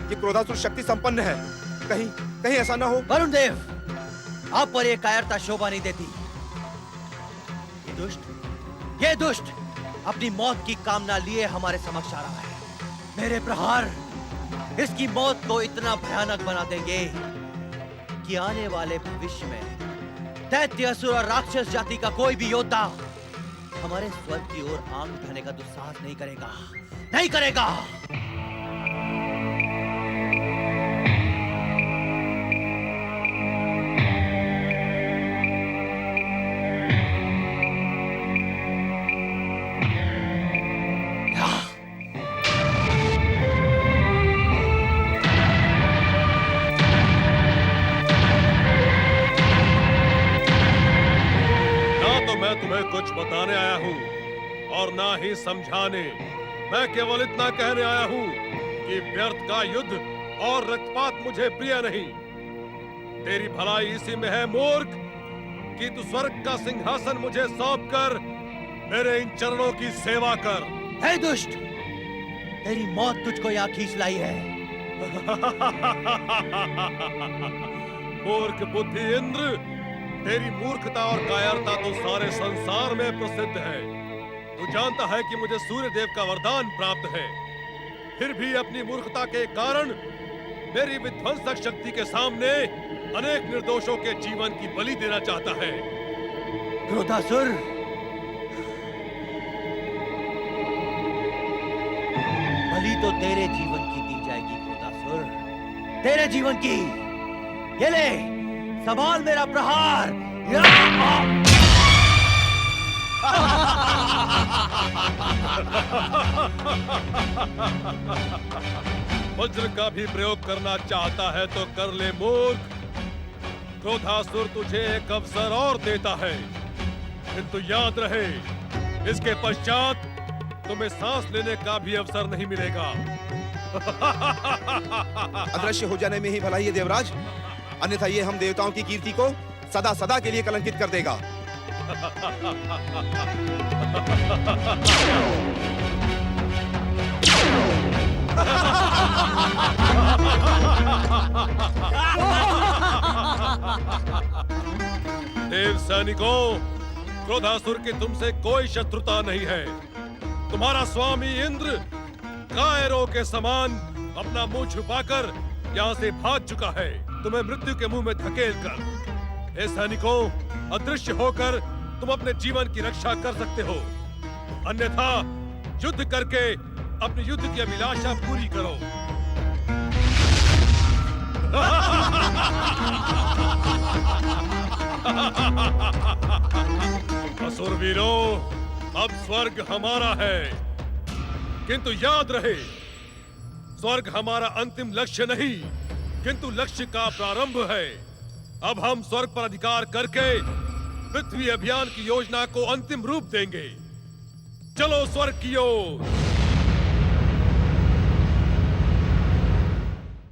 [SPEAKER 4] ये क्रोधासुर शक्ति संपन्न है, कहीं ऐसा ना हो।
[SPEAKER 2] वरुण देव, आप पर ये कायरता शोभा नहीं देती। ये दुष्ट अपनी मौत की कामना लिए हमारे समक्ष आ रहा है। मेरे प्रहार इसकी मौत को इतना भयानक बना देंगे कि आने वाले भविष्य में दैत्य, असुर और राक्षस जाति का कोई भी योद्धा हमारे स्वर्ग की ओर आंख उठाने का दुस्साहस नहीं करेगा, नहीं करेगा।
[SPEAKER 10] कुछ बताने आया हूँ और ना ही समझाने। मैं केवल इतना कहने आया हूँ कि व्यर्थ का युद्ध और रक्तपात मुझे प्रिय नहीं। तेरी भलाई इसी में है मूर्ख कि तू स्वर्ग का सिंहासन मुझे सौंप कर मेरे इन चरणों की सेवा कर।
[SPEAKER 2] हे दुष्ट, तेरी मौत तुझको यहाँ खींच लाई है।
[SPEAKER 10] मूर्ख बुद्धि इंद्र, तेरी मूर्खता और कायरता तो सारे संसार में प्रसिद्ध है। तू जानता है कि मुझे सूर्य देव का वरदान प्राप्त है, फिर भी अपनी मूर्खता के कारण मेरी विध्वंसक शक्ति के सामने अनेक निर्दोषों के जीवन की बलि देना चाहता है।
[SPEAKER 2] क्रोधासुर, बलि तो तेरे जीवन की दी जाएगी क्रोधासुर, तेरे जीवन की। ये ले, संभाल मेरा प्रहार।
[SPEAKER 10] वज्र का भी प्रयोग करना चाहता है तो कर ले मूर्ख। क्रोधासुर तुझे एक अवसर और देता है, किंतु याद रहे, इसके पश्चात तुम्हें सांस लेने का भी अवसर नहीं मिलेगा।
[SPEAKER 4] अदृश्य हो जाने में ही भलाई है देवराज, अन्यथा ये हम देवताओं की कीर्ति को सदा सदा के लिए कलंकित कर देगा।
[SPEAKER 10] देव सैनिकों, क्रोधासुर की तुमसे कोई शत्रुता नहीं है। तुम्हारा स्वामी इंद्र कायरों के समान अपना मुंह छुपाकर यहाँ से भाग चुका है, तुम्हें मृत्यु के मुंह में धकेल कर। हे सैनिकों, अदृश्य होकर तुम अपने जीवन की रक्षा कर सकते हो, अन्यथा युद्ध करके अपनी युद्ध की अभिलाषा पूरी करो। असुरवीरों, अब स्वर्ग हमारा है, किंतु याद रहे, स्वर्ग हमारा अंतिम लक्ष्य नहीं, किंतु लक्ष्य का प्रारंभ है। अब हम स्वर्ग पर अधिकार करके पृथ्वी अभियान की योजना को अंतिम रूप देंगे। चलो स्वर्ग की ओर।